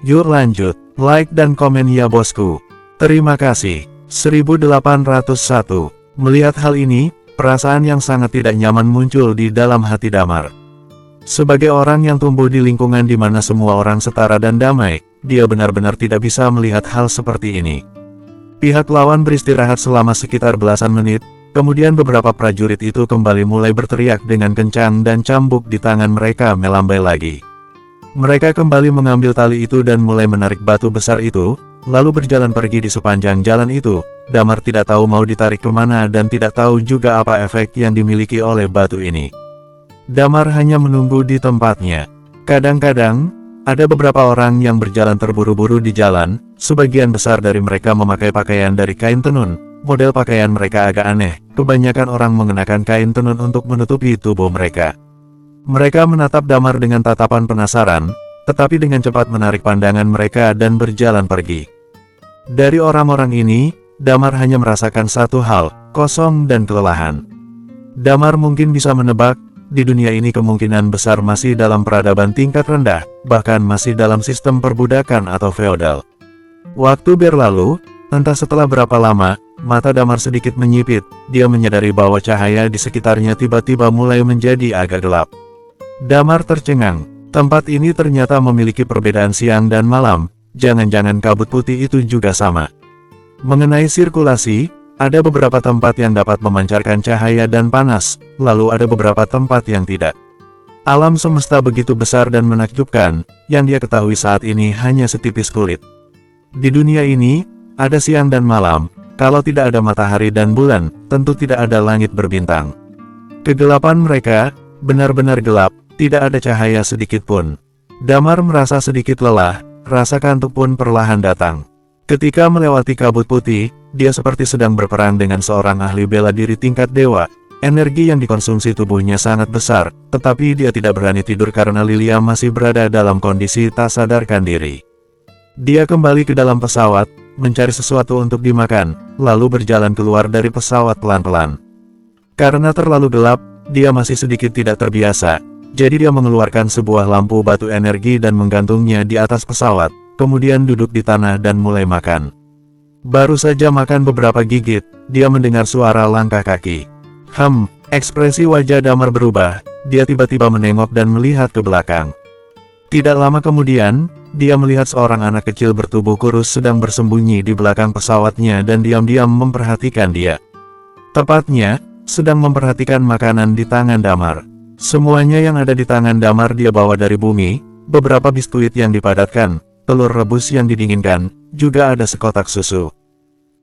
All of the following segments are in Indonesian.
Yuk lanjut, like dan komen ya bosku. Terima kasih. 1801. Melihat hal ini, perasaan yang sangat tidak nyaman muncul di dalam hati Damar. Sebagai orang yang tumbuh di lingkungan di mana semua orang setara dan damai, dia benar-benar tidak bisa melihat hal seperti ini. Pihak lawan beristirahat selama sekitar belasan menit, kemudian beberapa prajurit itu kembali mulai berteriak dengan kencang dan cambuk di tangan mereka melambai lagi. Mereka kembali mengambil tali itu dan mulai menarik batu besar itu, lalu berjalan pergi di sepanjang jalan itu. Damar tidak tahu mau ditarik kemana dan tidak tahu juga apa efek yang dimiliki oleh batu ini. Damar hanya menunggu di tempatnya. Kadang-kadang, ada beberapa orang yang berjalan terburu-buru di jalan, sebagian besar dari mereka memakai pakaian dari kain tenun. Model pakaian mereka agak aneh, kebanyakan orang mengenakan kain tenun untuk menutupi tubuh mereka. Mereka menatap Damar dengan tatapan penasaran, tetapi dengan cepat menarik pandangan mereka dan berjalan pergi. Dari orang-orang ini, Damar hanya merasakan satu hal, kosong dan kelelahan. Damar mungkin bisa menebak, di dunia ini kemungkinan besar masih dalam peradaban tingkat rendah, bahkan masih dalam sistem perbudakan atau feodal. Waktu berlalu, entah setelah berapa lama, mata Damar sedikit menyipit, dia menyadari bahwa cahaya di sekitarnya tiba-tiba mulai menjadi agak gelap. Damar tercengang, tempat ini ternyata memiliki perbedaan siang dan malam, jangan-jangan kabut putih itu juga sama. Mengenai sirkulasi, ada beberapa tempat yang dapat memancarkan cahaya dan panas, lalu ada beberapa tempat yang tidak. Alam semesta begitu besar dan menakjubkan, yang dia ketahui saat ini hanya setipis kulit. Di dunia ini, ada siang dan malam, kalau tidak ada matahari dan bulan, tentu tidak ada langit berbintang. Kegelapan mereka, benar-benar gelap, tidak ada cahaya sedikit pun. Damar merasa sedikit lelah, rasa kantuk pun perlahan datang. Ketika melewati kabut putih, dia seperti sedang berperang dengan seorang ahli bela diri tingkat dewa. Energi yang dikonsumsi tubuhnya sangat besar, tetapi dia tidak berani tidur karena Lilia masih berada dalam kondisi tak sadarkan diri. Dia kembali ke dalam pesawat, mencari sesuatu untuk dimakan, lalu berjalan keluar dari pesawat pelan-pelan. Karena terlalu gelap, dia masih sedikit tidak terbiasa, jadi dia mengeluarkan sebuah lampu batu energi dan menggantungnya di atas pesawat, kemudian duduk di tanah dan mulai makan. Baru saja makan beberapa gigit, dia mendengar suara langkah kaki. Ekspresi wajah Damar berubah, dia tiba-tiba menengok dan melihat ke belakang. Tidak lama kemudian, dia melihat seorang anak kecil bertubuh kurus sedang bersembunyi di belakang pesawatnya dan diam-diam memperhatikan dia. Tepatnya, sedang memperhatikan makanan di tangan Damar. Semuanya yang ada di tangan Damar dia bawa dari bumi, beberapa biskuit yang dipadatkan, telur rebus yang didinginkan, juga ada sekotak susu.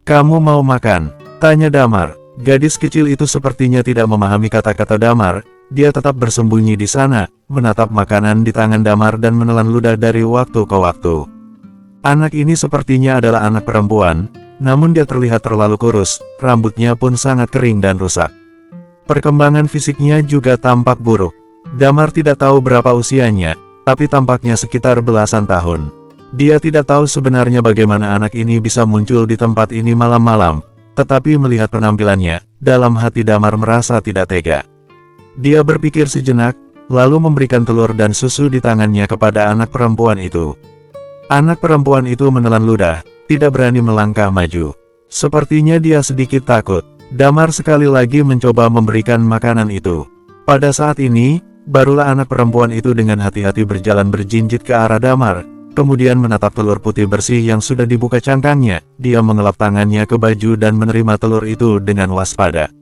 "Kamu mau makan?" tanya Damar. Gadis kecil itu sepertinya tidak memahami kata-kata Damar, dia tetap bersembunyi di sana, menatap makanan di tangan Damar dan menelan ludah dari waktu ke waktu. Anak ini sepertinya adalah anak perempuan, namun dia terlihat terlalu kurus, rambutnya pun sangat kering dan rusak. Perkembangan fisiknya juga tampak buruk. Damar tidak tahu berapa usianya, tapi tampaknya sekitar belasan tahun. Dia tidak tahu sebenarnya bagaimana anak ini bisa muncul di tempat ini malam-malam, tetapi melihat penampilannya, dalam hati Damar merasa tidak tega. Dia berpikir sejenak, lalu memberikan telur dan susu di tangannya kepada anak perempuan itu. Anak perempuan itu menelan ludah, tidak berani melangkah maju. Sepertinya dia sedikit takut. Damar sekali lagi mencoba memberikan makanan itu. Pada saat ini, barulah anak perempuan itu dengan hati-hati berjalan berjinjit ke arah Damar, kemudian menatap telur putih bersih yang sudah dibuka cangkangnya. Dia mengelap tangannya ke baju dan menerima telur itu dengan waspada.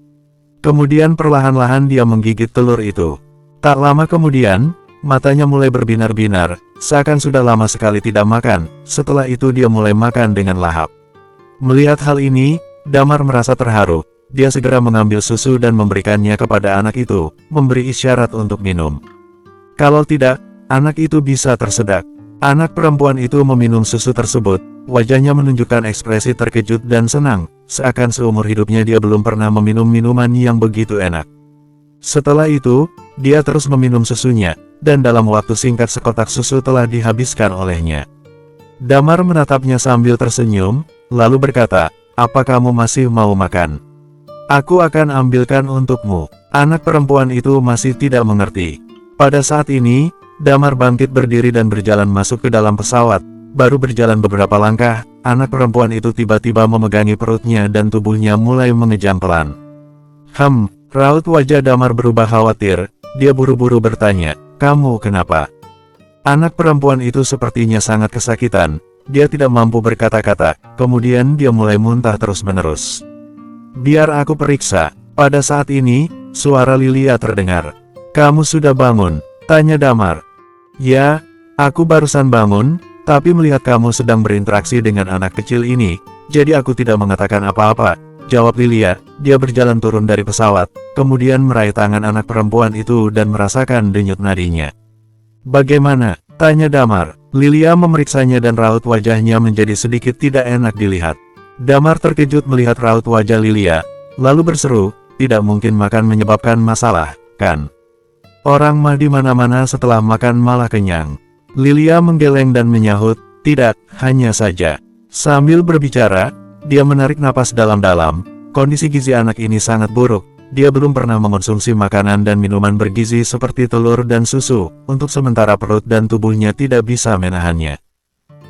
Kemudian perlahan-lahan dia menggigit telur itu. Tak lama kemudian, matanya mulai berbinar-binar, seakan sudah lama sekali tidak makan. Setelah itu dia mulai makan dengan lahap. Melihat hal ini, Damar merasa terharu. Dia segera mengambil susu dan memberikannya kepada anak itu, memberi isyarat untuk minum. Kalau tidak, anak itu bisa tersedak. Anak perempuan itu meminum susu tersebut, wajahnya menunjukkan ekspresi terkejut dan senang, seakan seumur hidupnya dia belum pernah meminum minuman yang begitu enak. Setelah itu, dia terus meminum susunya, dan dalam waktu singkat sekotak susu telah dihabiskan olehnya. Damar menatapnya sambil tersenyum, lalu berkata, "Apa kamu masih mau makan? Aku akan ambilkan untukmu." Anak perempuan itu masih tidak mengerti. Pada saat ini, Damar bangkit berdiri dan berjalan masuk ke dalam pesawat. baru berjalan beberapa langkah, anak perempuan itu tiba-tiba memegangi perutnya dan tubuhnya mulai mengejang pelan. Raut wajah Damar berubah khawatir, dia buru-buru bertanya, "Kamu kenapa?" Anak perempuan itu sepertinya sangat kesakitan, dia tidak mampu berkata-kata, kemudian dia mulai muntah terus-menerus. "Biar aku periksa." Pada saat ini, suara Lilia terdengar. "Kamu sudah bangun?" tanya Damar. "Ya, aku barusan bangun, tapi melihat kamu sedang berinteraksi dengan anak kecil ini, jadi aku tidak mengatakan apa-apa," jawab Lilia. Dia berjalan turun dari pesawat, kemudian meraih tangan anak perempuan itu dan merasakan denyut nadinya. "Bagaimana?" tanya Damar. Lilia memeriksanya dan raut wajahnya menjadi sedikit tidak enak dilihat. Damar terkejut melihat raut wajah Lilia, lalu berseru, "Tidak mungkin makan menyebabkan masalah, kan? Orang mah di mana-mana setelah makan malah kenyang." Lilia menggeleng dan menyahut, "Tidak, hanya saja." Sambil berbicara, dia menarik napas dalam-dalam. Kondisi gizi anak ini sangat buruk. Dia belum pernah mengonsumsi makanan dan minuman bergizi seperti telur dan susu. Untuk sementara perut dan tubuhnya tidak bisa menahannya.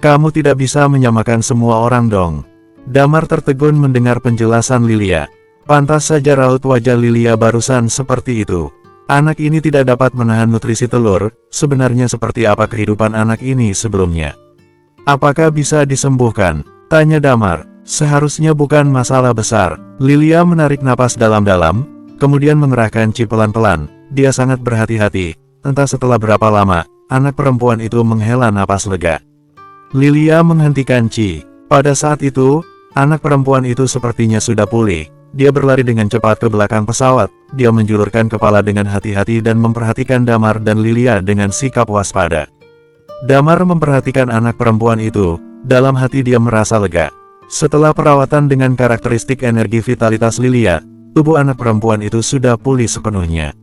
"Kamu tidak bisa menyamakan semua orang dong." Damar tertegun mendengar penjelasan Lilia. Pantas saja raut wajah Lilia barusan seperti itu. Anak ini tidak dapat menahan nutrisi telur. Sebenarnya seperti apa kehidupan anak ini sebelumnya? "Apakah bisa disembuhkan?" tanya Damar. "Seharusnya bukan masalah besar." Lilia menarik napas dalam-dalam, kemudian mengerahkan Qi pelan-pelan. Dia sangat berhati-hati. Entah setelah berapa lama, anak perempuan itu menghela napas lega. Lilia menghentikan Qi. Pada saat itu, anak perempuan itu sepertinya sudah pulih. Dia berlari dengan cepat ke belakang pesawat. Dia menjulurkan kepala dengan hati-hati dan memperhatikan Damar dan Lilia dengan sikap waspada. Damar memperhatikan anak perempuan itu. Dalam hati dia merasa lega. Setelah perawatan dengan karakteristik energi vitalitas Lilia, tubuh anak perempuan itu sudah pulih sepenuhnya.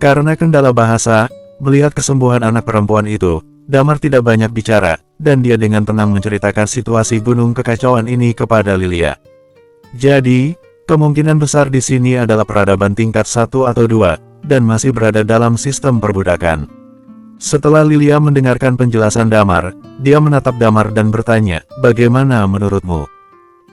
Karena kendala bahasa, melihat kesembuhan anak perempuan itu, Damar tidak banyak bicara, dan dia dengan tenang menceritakan situasi gunung kekacauan ini kepada Lilia. "Jadi, kemungkinan besar di sini adalah peradaban tingkat 1 atau 2, dan masih berada dalam sistem perbudakan." Setelah Lilia mendengarkan penjelasan Damar, dia menatap Damar dan bertanya, "Bagaimana menurutmu?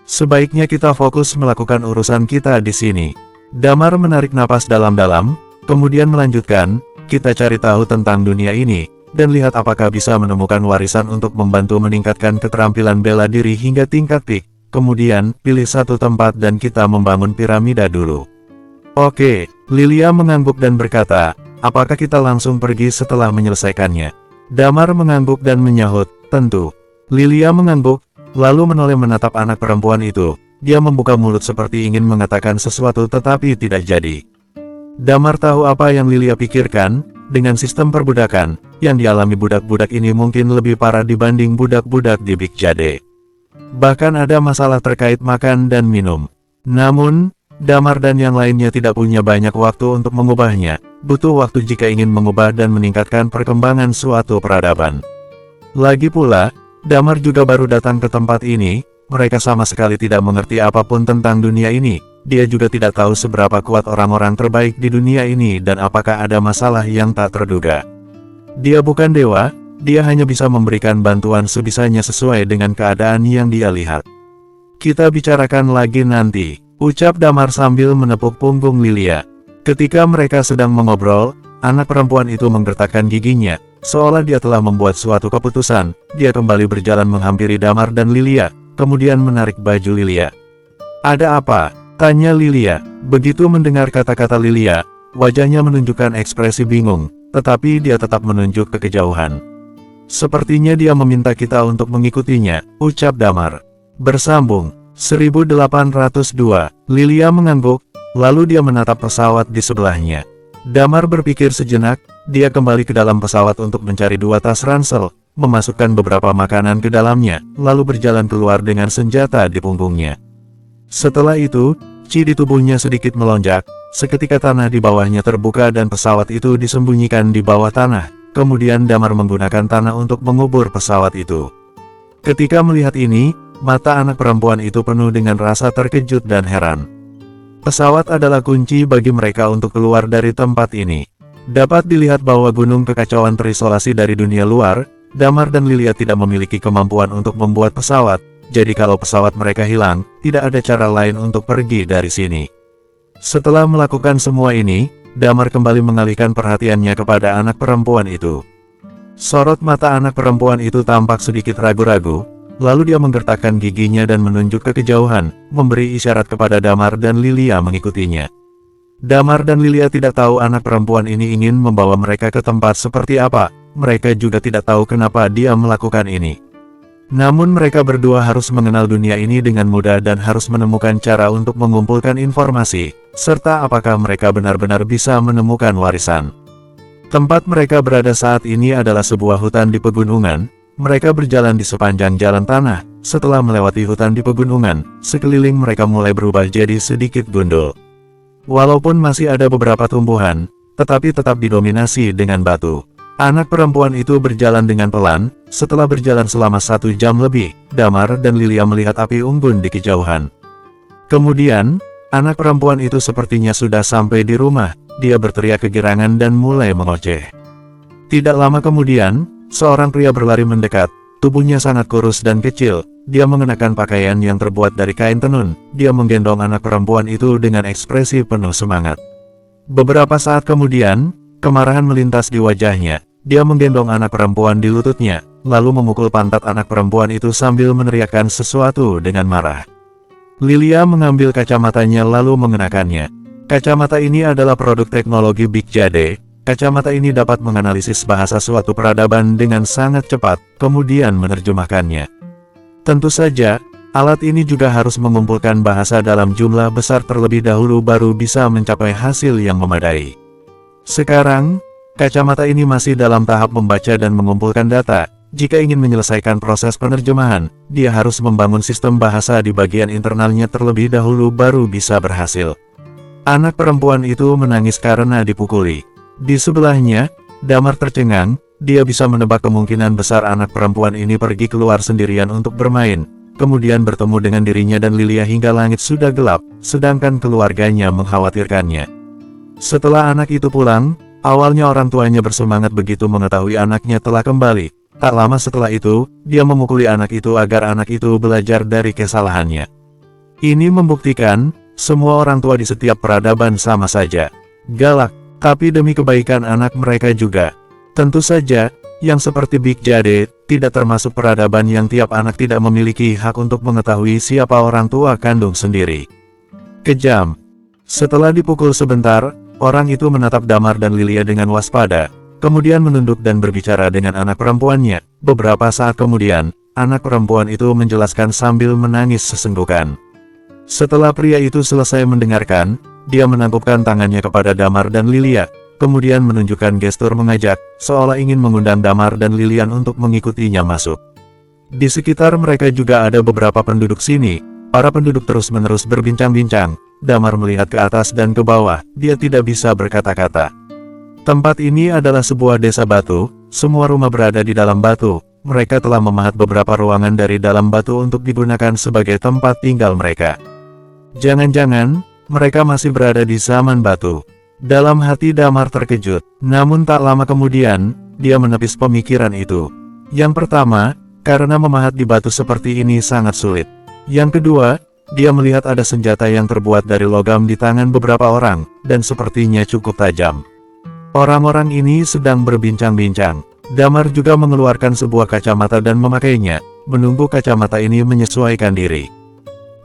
Sebaiknya kita fokus melakukan urusan kita di sini." Damar menarik napas dalam-dalam, kemudian melanjutkan, "Kita cari tahu tentang dunia ini, dan lihat apakah bisa menemukan warisan untuk membantu meningkatkan keterampilan bela diri hingga tingkat peak. Kemudian, pilih satu tempat dan kita membangun piramida dulu." "Oke." Lilia mengangguk dan berkata, "Apakah kita langsung pergi setelah menyelesaikannya?" Damar mengangguk dan menyahut, "Tentu." Lilia mengangguk, lalu menoleh menatap anak perempuan itu. Dia membuka mulut seperti ingin mengatakan sesuatu tetapi tidak jadi. Damar tahu apa yang Lilia pikirkan. Dengan sistem perbudakan, yang dialami budak-budak ini mungkin lebih parah dibanding budak-budak di Big Jade. Bahkan ada masalah terkait makan dan minum. Namun, Damar dan yang lainnya tidak punya banyak waktu untuk mengubahnya. Butuh waktu jika ingin mengubah dan meningkatkan perkembangan suatu peradaban. Lagi pula, Damar juga baru datang ke tempat ini. Mereka sama sekali tidak mengerti apapun tentang dunia ini. Dia juga tidak tahu seberapa kuat orang-orang terbaik di dunia ini dan apakah ada masalah yang tak terduga. Dia bukan dewa, dia hanya bisa memberikan bantuan sebisanya sesuai dengan keadaan yang dia lihat. "Kita bicarakan lagi nanti," ucap Damar sambil menepuk punggung Lilia. Ketika mereka sedang mengobrol, anak perempuan itu menggertakkan giginya, seolah dia telah membuat suatu keputusan. Dia kembali berjalan menghampiri Damar dan Lilia, kemudian menarik baju Lilia. "Ada apa?" tanya Lilia. Begitu mendengar kata-kata Lilia, wajahnya menunjukkan ekspresi bingung, tetapi dia tetap menunjuk ke kejauhan. "Sepertinya dia meminta kita untuk mengikutinya," ucap Damar. Bersambung 1802. Lilia mengangguk, lalu dia menatap pesawat di sebelahnya. Damar berpikir sejenak, dia kembali ke dalam pesawat untuk mencari 2 tas ransel, memasukkan beberapa makanan ke dalamnya, lalu berjalan keluar dengan senjata di punggungnya. Setelah itu, Qi di tubuhnya sedikit melonjak, seketika tanah di bawahnya terbuka dan pesawat itu disembunyikan di bawah tanah. Kemudian Damar menggunakan tanah untuk mengubur pesawat itu. Ketika melihat ini, mata anak perempuan itu penuh dengan rasa terkejut dan heran. Pesawat adalah kunci bagi mereka untuk keluar dari tempat ini. Dapat dilihat bahwa gunung kekacauan terisolasi dari dunia luar, Damar dan Lilia tidak memiliki kemampuan untuk membuat pesawat, jadi kalau pesawat mereka hilang, tidak ada cara lain untuk pergi dari sini. Setelah melakukan semua ini, Damar kembali mengalihkan perhatiannya kepada anak perempuan itu. Sorot mata anak perempuan itu tampak sedikit ragu-ragu, lalu dia menggertakkan giginya dan menunjuk ke kejauhan, memberi isyarat kepada Damar dan Lilia mengikutinya. Damar dan Lilia tidak tahu anak perempuan ini ingin membawa mereka ke tempat seperti apa, mereka juga tidak tahu kenapa dia melakukan ini. Namun mereka berdua harus mengenal dunia ini dengan mudah dan harus menemukan cara untuk mengumpulkan informasi, serta apakah mereka benar-benar bisa menemukan warisan. Tempat mereka berada saat ini adalah sebuah hutan di pegunungan. Mereka berjalan di sepanjang jalan tanah. Setelah melewati hutan di pegunungan, sekeliling mereka mulai berubah jadi sedikit gundul. Walaupun masih ada beberapa tumbuhan, tetapi tetap didominasi dengan batu. Anak perempuan itu berjalan dengan pelan. Setelah berjalan selama 1 jam lebih, Damar dan Lilia melihat api unggun di kejauhan. Kemudian, anak perempuan itu sepertinya sudah sampai di rumah. Dia berteriak kegirangan dan mulai mengoceh. Tidak lama kemudian, seorang pria berlari mendekat. Tubuhnya sangat kurus dan kecil. Dia mengenakan pakaian yang terbuat dari kain tenun. Dia menggendong anak perempuan itu dengan ekspresi penuh semangat. Beberapa saat kemudian, kemarahan melintas di wajahnya. Dia menggendong anak perempuan di lututnya, lalu memukul pantat anak perempuan itu sambil meneriakkan sesuatu dengan marah. Lilia mengambil kacamatanya lalu mengenakannya. Kacamata ini adalah produk teknologi Big Jade. Kacamata ini dapat menganalisis bahasa suatu peradaban dengan sangat cepat, kemudian menerjemahkannya. Tentu saja, alat ini juga harus mengumpulkan bahasa dalam jumlah besar terlebih dahulu baru bisa mencapai hasil yang memadai. Sekarang, kacamata ini masih dalam tahap membaca dan mengumpulkan data. Jika ingin menyelesaikan proses penerjemahan, dia harus membangun sistem bahasa di bagian internalnya terlebih dahulu baru bisa berhasil. Anak perempuan itu menangis karena dipukuli. Di sebelahnya, Damar tercengang. Dia bisa menebak kemungkinan besar anak perempuan ini pergi keluar sendirian untuk bermain, kemudian bertemu dengan dirinya dan Lilia hingga langit sudah gelap, sedangkan keluarganya mengkhawatirkannya. Setelah anak itu pulang, awalnya orang tuanya bersemangat begitu mengetahui anaknya telah kembali. Tak lama setelah itu, dia memukuli anak itu agar anak itu belajar dari kesalahannya. Ini membuktikan, semua orang tua di setiap peradaban sama saja galak, tapi demi kebaikan anak mereka juga. Tentu saja, yang seperti Big Jade, tidak termasuk peradaban yang tiap anak tidak memiliki hak untuk mengetahui siapa orang tua kandung sendiri. Kejam. Setelah dipukul sebentar, orang itu menatap Damar dan Lilia dengan waspada, kemudian menunduk dan berbicara dengan anak perempuannya. Beberapa saat kemudian, anak perempuan itu menjelaskan sambil menangis sesenggukan. Setelah pria itu selesai mendengarkan, dia menangkupkan tangannya kepada Damar dan Lilia, kemudian menunjukkan gestur mengajak, seolah ingin mengundang Damar dan Lilian untuk mengikutinya masuk. Di sekitar mereka juga ada beberapa penduduk sini. Para penduduk terus-menerus berbincang-bincang. Damar melihat ke atas dan ke bawah, dia tidak bisa berkata-kata. Tempat ini adalah sebuah desa batu, semua rumah berada di dalam batu. Mereka telah memahat beberapa ruangan dari dalam batu untuk digunakan sebagai tempat tinggal mereka. Jangan-jangan, mereka masih berada di zaman batu. Dalam hati Damar terkejut, namun tak lama kemudian, dia menepis pemikiran itu. Yang pertama, karena memahat di batu seperti ini sangat sulit. Yang kedua, dia melihat ada senjata yang terbuat dari logam di tangan beberapa orang, dan sepertinya cukup tajam. Orang-orang ini sedang berbincang-bincang. Damar juga mengeluarkan sebuah kacamata dan memakainya, menunggu kacamata ini menyesuaikan diri.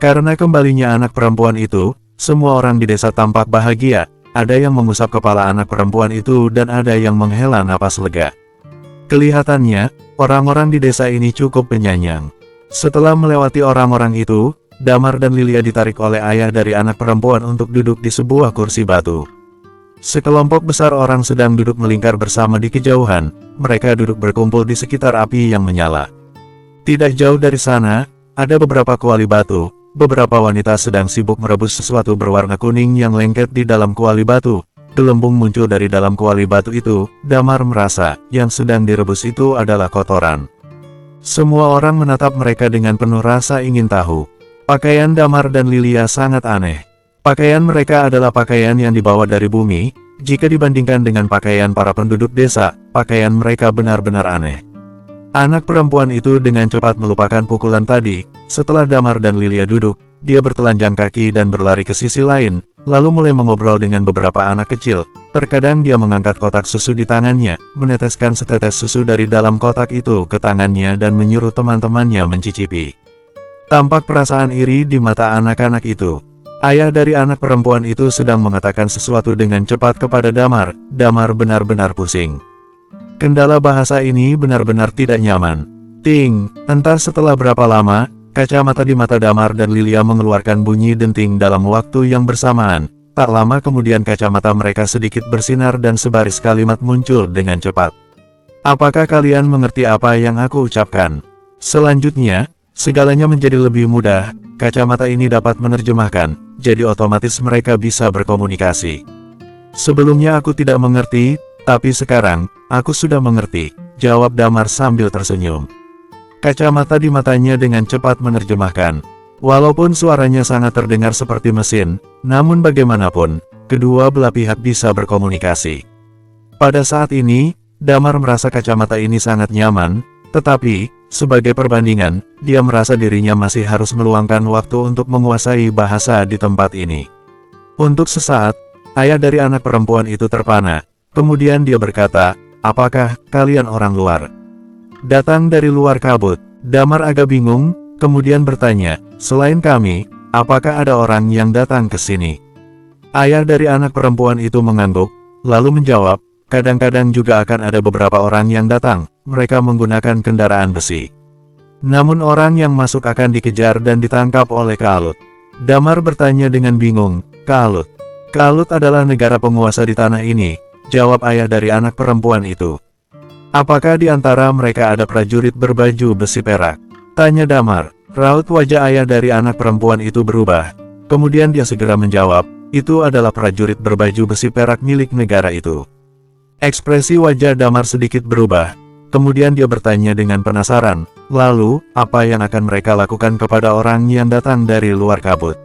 Karena kembalinya anak perempuan itu, semua orang di desa tampak bahagia. Ada yang mengusap kepala anak perempuan itu dan ada yang menghela napas lega. Kelihatannya, orang-orang di desa ini cukup penyayang. Setelah melewati orang-orang itu, Damar dan Lilia ditarik oleh ayah dari anak perempuan untuk duduk di sebuah kursi batu. Sekelompok besar orang sedang duduk melingkar bersama di kejauhan. Mereka duduk berkumpul di sekitar api yang menyala. Tidak jauh dari sana, ada beberapa kuali batu. Beberapa wanita sedang sibuk merebus sesuatu berwarna kuning yang lengket di dalam kuali batu. Gelembung muncul dari dalam kuali batu itu. Damar merasa, yang sedang direbus itu adalah kotoran. Semua orang menatap mereka dengan penuh rasa ingin tahu. Pakaian Damar dan Lilia sangat aneh. Pakaian mereka adalah pakaian yang dibawa dari bumi. Jika dibandingkan dengan pakaian para penduduk desa, pakaian mereka benar-benar aneh. Anak perempuan itu dengan cepat melupakan pukulan tadi. Setelah Damar dan Lilia duduk, dia bertelanjang kaki dan berlari ke sisi lain, lalu mulai mengobrol dengan beberapa anak kecil. Terkadang dia mengangkat kotak susu di tangannya, meneteskan setetes susu dari dalam kotak itu ke tangannya dan menyuruh teman-temannya mencicipi. Tampak perasaan iri di mata anak-anak itu. Ayah dari anak perempuan itu sedang mengatakan sesuatu dengan cepat kepada Damar. Damar benar-benar pusing. Kendala bahasa ini benar-benar tidak nyaman. Ting, entah setelah berapa lama, kacamata di mata Damar dan Lilia mengeluarkan bunyi denting dalam waktu yang bersamaan. Tak lama kemudian kacamata mereka sedikit bersinar dan sebaris kalimat muncul dengan cepat. Apakah kalian mengerti apa yang aku ucapkan? Selanjutnya, segalanya menjadi lebih mudah. Kacamata ini dapat menerjemahkan, jadi otomatis mereka bisa berkomunikasi. Sebelumnya aku tidak mengerti, tapi sekarang, aku sudah mengerti, jawab Damar sambil tersenyum. Kacamata di matanya dengan cepat menerjemahkan. Walaupun suaranya sangat terdengar seperti mesin, namun bagaimanapun, kedua belah pihak bisa berkomunikasi. Pada saat ini, Damar merasa kacamata ini sangat nyaman, tetapi, sebagai perbandingan, dia merasa dirinya masih harus meluangkan waktu untuk menguasai bahasa di tempat ini. Untuk sesaat, ayah dari anak perempuan itu terpana. Kemudian dia berkata, apakah kalian orang luar? Datang dari luar kabut. Damar agak bingung, kemudian bertanya, selain kami, apakah ada orang yang datang ke sini? Ayah dari anak perempuan itu mengangguk, lalu menjawab, kadang-kadang juga akan ada beberapa orang yang datang, mereka menggunakan kendaraan besi. Namun orang yang masuk akan dikejar dan ditangkap oleh Kalut. Damar bertanya dengan bingung, Kalut? Kalut adalah negara penguasa di tanah ini, jawab ayah dari anak perempuan itu. Apakah di antara mereka ada prajurit berbaju besi perak? Tanya Damar. Raut wajah ayah dari anak perempuan itu berubah. Kemudian dia segera menjawab, itu adalah prajurit berbaju besi perak milik negara itu. Ekspresi wajah Damar sedikit berubah. Kemudian dia bertanya dengan penasaran, lalu, apa yang akan mereka lakukan kepada orang yang datang dari luar kabut?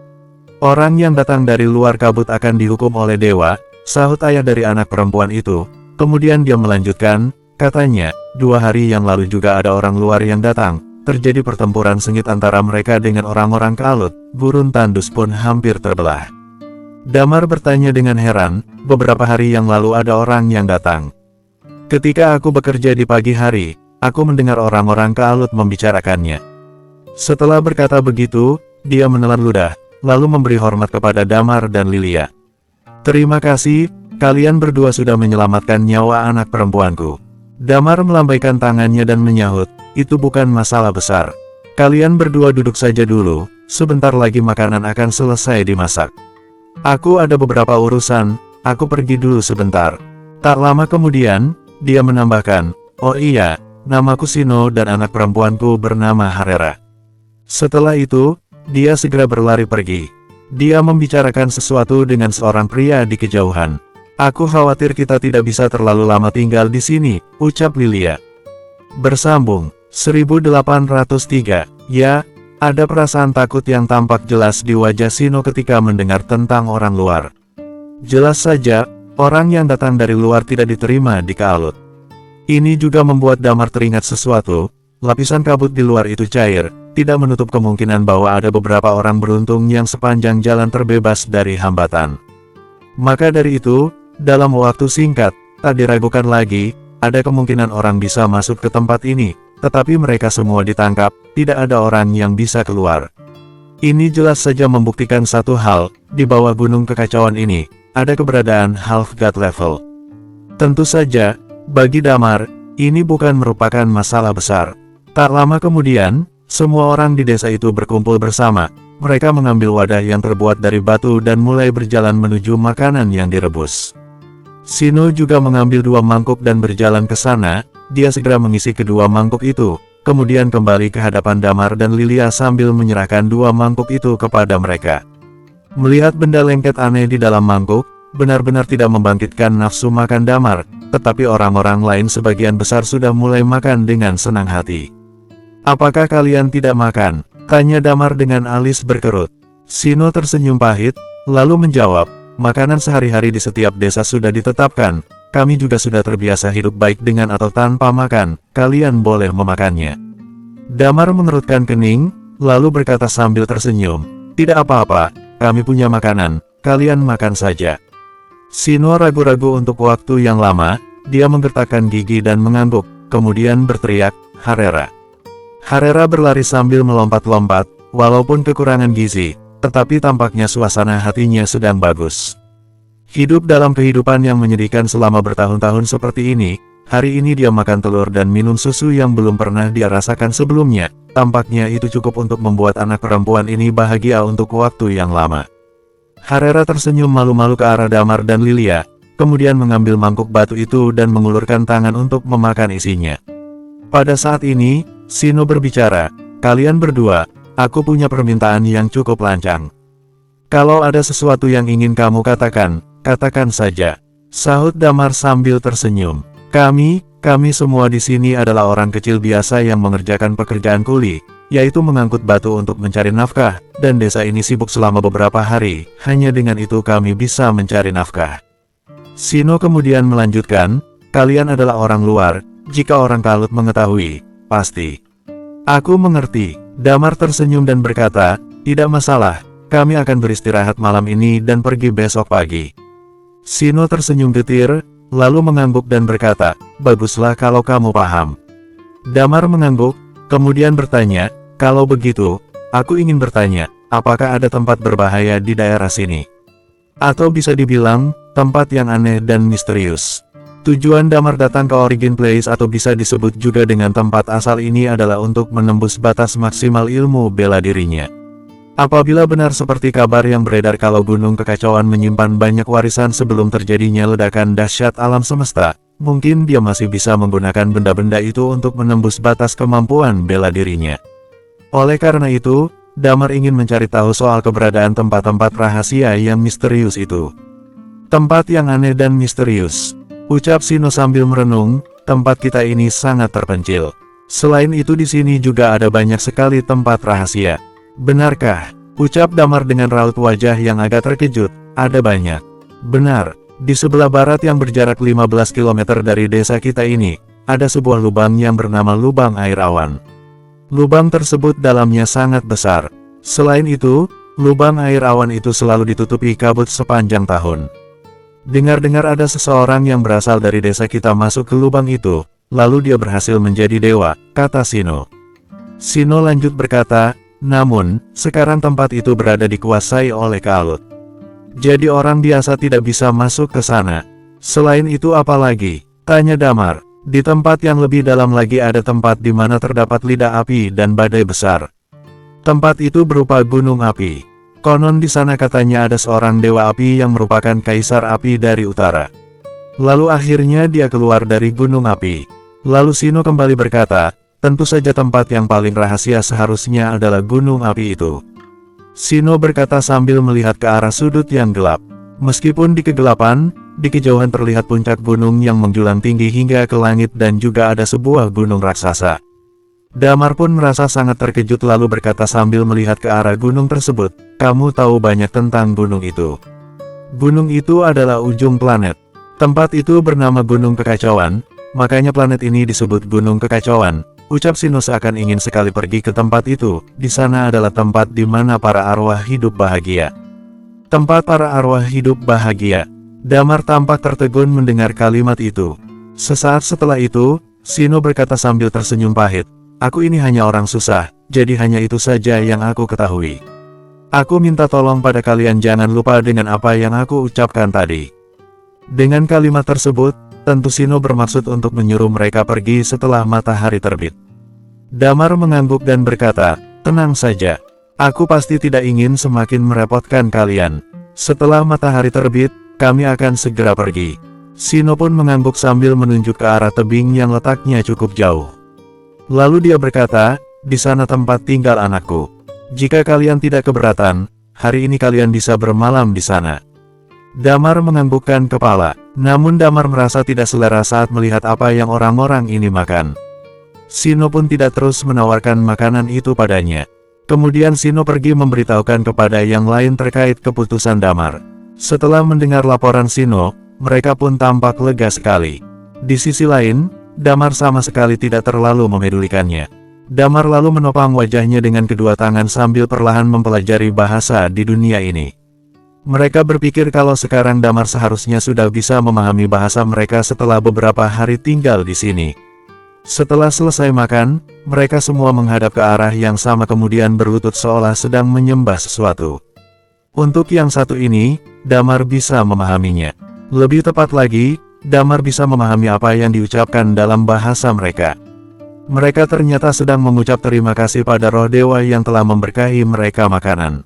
Orang yang datang dari luar kabut akan dihukum oleh dewa, sahut ayah dari anak perempuan itu. Kemudian dia melanjutkan, katanya, 2 hari yang lalu juga ada orang luar yang datang. Terjadi pertempuran sengit antara mereka dengan orang-orang Kalut, gurun tandus pun hampir terbelah. Damar bertanya dengan heran, beberapa hari yang lalu ada orang yang datang. Ketika aku bekerja di pagi hari, aku mendengar orang-orang Kalut membicarakannya. Setelah berkata begitu, dia menelan ludah, lalu memberi hormat kepada Damar dan Lilia. Terima kasih, kalian berdua sudah menyelamatkan nyawa anak perempuanku. Damar melambaikan tangannya dan menyahut, itu bukan masalah besar. Kalian berdua duduk saja dulu, sebentar lagi makanan akan selesai dimasak. Aku ada beberapa urusan, aku pergi dulu sebentar. Tak lama kemudian, dia menambahkan, oh iya, namaku Sino dan anak perempuanku bernama Harera. Setelah itu, dia segera berlari pergi. Dia membicarakan sesuatu dengan seorang pria di kejauhan. Aku khawatir kita tidak bisa terlalu lama tinggal di sini, ucap Lilia. Bersambung, 1803, ya, ada perasaan takut yang tampak jelas di wajah Sino ketika mendengar tentang orang luar. Jelas saja, orang yang datang dari luar tidak diterima di Kalut. Ini juga membuat Damar teringat sesuatu, lapisan kabut di luar itu cair, tidak menutup kemungkinan bahwa ada beberapa orang beruntung yang sepanjang jalan terbebas dari hambatan. Maka dari itu, dalam waktu singkat, tak diragukan lagi, ada kemungkinan orang bisa masuk ke tempat ini, tetapi mereka semua ditangkap, tidak ada orang yang bisa keluar. Ini jelas saja membuktikan satu hal, di bawah gunung kekacauan ini, ada keberadaan half god level. Tentu saja, bagi Damar, ini bukan merupakan masalah besar. Tak lama kemudian, semua orang di desa itu berkumpul bersama, mereka mengambil wadah yang terbuat dari batu dan mulai berjalan menuju makanan yang direbus. Sino juga mengambil 2 mangkuk dan berjalan ke sana, dia segera mengisi kedua mangkuk itu, kemudian kembali ke hadapan Damar dan Lilia sambil menyerahkan 2 mangkuk itu kepada mereka. Melihat benda lengket aneh di dalam mangkuk, benar-benar tidak membangkitkan nafsu makan Damar, tetapi orang-orang lain sebagian besar sudah mulai makan dengan senang hati. Apakah kalian tidak makan? Tanya Damar dengan alis berkerut. Sino tersenyum pahit, lalu menjawab, makanan sehari-hari di setiap desa sudah ditetapkan, kami juga sudah terbiasa hidup baik dengan atau tanpa makan, kalian boleh memakannya. Damar mengerutkan kening, lalu berkata sambil tersenyum, tidak apa-apa, kami punya makanan, kalian makan saja. Sino ragu-ragu untuk waktu yang lama, dia menggertakkan gigi dan mengangguk, kemudian berteriak, Harera. Harera berlari sambil melompat-lompat, walaupun kekurangan gizi, tetapi tampaknya suasana hatinya sedang bagus. Hidup dalam kehidupan yang menyedihkan selama bertahun-tahun seperti ini, hari ini dia makan telur dan minum susu yang belum pernah dia rasakan sebelumnya, tampaknya itu cukup untuk membuat anak perempuan ini bahagia untuk waktu yang lama. Harera tersenyum malu-malu ke arah Damar dan Lilia, kemudian mengambil mangkuk batu itu dan mengulurkan tangan untuk memakan isinya. Pada saat ini, Sino berbicara, kalian berdua, aku punya permintaan yang cukup lancang. Kalau ada sesuatu yang ingin kamu katakan, katakan saja, sahut Damar sambil tersenyum. Kami semua di sini adalah orang kecil biasa yang mengerjakan pekerjaan kuli, yaitu mengangkut batu untuk mencari nafkah, dan desa ini sibuk selama beberapa hari, hanya dengan itu kami bisa mencari nafkah. Sino kemudian melanjutkan, kalian adalah orang luar, jika orang Kalut mengetahui, pasti. Aku mengerti, Damar tersenyum dan berkata, tidak masalah, kami akan beristirahat malam ini dan pergi besok pagi. Sino tersenyum getir, lalu mengangguk dan berkata, baguslah kalau kamu paham. Damar mengangguk, kemudian bertanya, kalau begitu, aku ingin bertanya, apakah ada tempat berbahaya di daerah sini? Atau bisa dibilang, tempat yang aneh dan misterius. Tujuan Damar datang ke Origin Place atau bisa disebut juga dengan tempat asal ini adalah untuk menembus batas maksimal ilmu bela dirinya. Apabila benar seperti kabar yang beredar kalau Gunung Kekacauan menyimpan banyak warisan sebelum terjadinya ledakan dahsyat alam semesta, mungkin dia masih bisa menggunakan benda-benda itu untuk menembus batas kemampuan bela dirinya. Oleh karena itu, Damar ingin mencari tahu soal keberadaan tempat-tempat rahasia yang misterius itu. Tempat yang aneh dan misterius, ucap Sino sambil merenung, tempat kita ini sangat terpencil. Selain itu di sini juga ada banyak sekali tempat rahasia. Benarkah? Ucap Damar dengan raut wajah yang agak terkejut, ada banyak. Benar, di sebelah barat yang berjarak 15 km dari desa kita ini, ada sebuah lubang yang bernama Lubang Air Awan. Lubang tersebut dalamnya sangat besar. Selain itu, lubang air awan itu selalu ditutupi kabut sepanjang tahun. Dengar-dengar ada seseorang yang berasal dari desa kita masuk ke lubang itu, lalu dia berhasil menjadi dewa, kata Sino. Sino lanjut berkata, namun, sekarang tempat itu berada dikuasai oleh Kalut. Jadi orang biasa tidak bisa masuk ke sana. Selain itu apa lagi? Tanya Damar. Di tempat yang lebih dalam lagi ada tempat di mana terdapat lidah api dan badai besar. Tempat itu berupa gunung api. Konon di sana katanya ada seorang dewa api yang merupakan kaisar api dari utara. Lalu akhirnya dia keluar dari gunung api. Lalu Sino kembali berkata, tentu saja tempat yang paling rahasia seharusnya adalah gunung api itu. Sino berkata sambil melihat ke arah sudut yang gelap. Meskipun di kegelapan, di kejauhan terlihat puncak gunung yang menjulang tinggi hingga ke langit dan juga ada sebuah gunung raksasa. Damar pun merasa sangat terkejut lalu berkata sambil melihat ke arah gunung tersebut, kamu tahu banyak tentang gunung itu. Gunung itu adalah ujung planet. Tempat itu bernama Gunung Kekacauan, makanya planet ini disebut Gunung Kekacauan. Ucap Sino seakan ingin sekali pergi ke tempat itu, di sana adalah tempat di mana para arwah hidup bahagia. Tempat para arwah hidup bahagia. Damar tampak tertegun mendengar kalimat itu. Sesaat setelah itu, Sino berkata sambil tersenyum pahit, aku ini hanya orang susah, jadi hanya itu saja yang aku ketahui. Aku minta tolong pada kalian jangan lupa dengan apa yang aku ucapkan tadi. Dengan kalimat tersebut, tentu Sino bermaksud untuk menyuruh mereka pergi setelah matahari terbit. Damar mengangguk dan berkata, tenang saja. Aku pasti tidak ingin semakin merepotkan kalian. Setelah matahari terbit, kami akan segera pergi. Sino pun mengangguk sambil menunjuk ke arah tebing yang letaknya cukup jauh. Lalu dia berkata, di sana tempat tinggal anakku. Jika kalian tidak keberatan, hari ini kalian bisa bermalam di sana. Damar menganggukkan kepala, namun Damar merasa tidak selera saat melihat apa yang orang-orang ini makan. Sino pun tidak terus menawarkan makanan itu padanya. Kemudian Sino pergi memberitahukan kepada yang lain terkait keputusan Damar. Setelah mendengar laporan Sino, mereka pun tampak lega sekali. Di sisi lain, Damar sama sekali tidak terlalu memedulikannya. Damar lalu menopang wajahnya dengan kedua tangan sambil perlahan mempelajari bahasa di dunia ini. Mereka berpikir kalau sekarang Damar seharusnya sudah bisa memahami bahasa mereka setelah beberapa hari tinggal di sini. Setelah selesai makan, mereka semua menghadap ke arah yang sama kemudian berlutut seolah sedang menyembah sesuatu. Untuk yang satu ini, Damar bisa memahaminya. Lebih tepat lagi, Damar bisa memahami apa yang diucapkan dalam bahasa mereka. Mereka ternyata sedang mengucap terima kasih pada roh dewa yang telah memberkahi mereka makanan.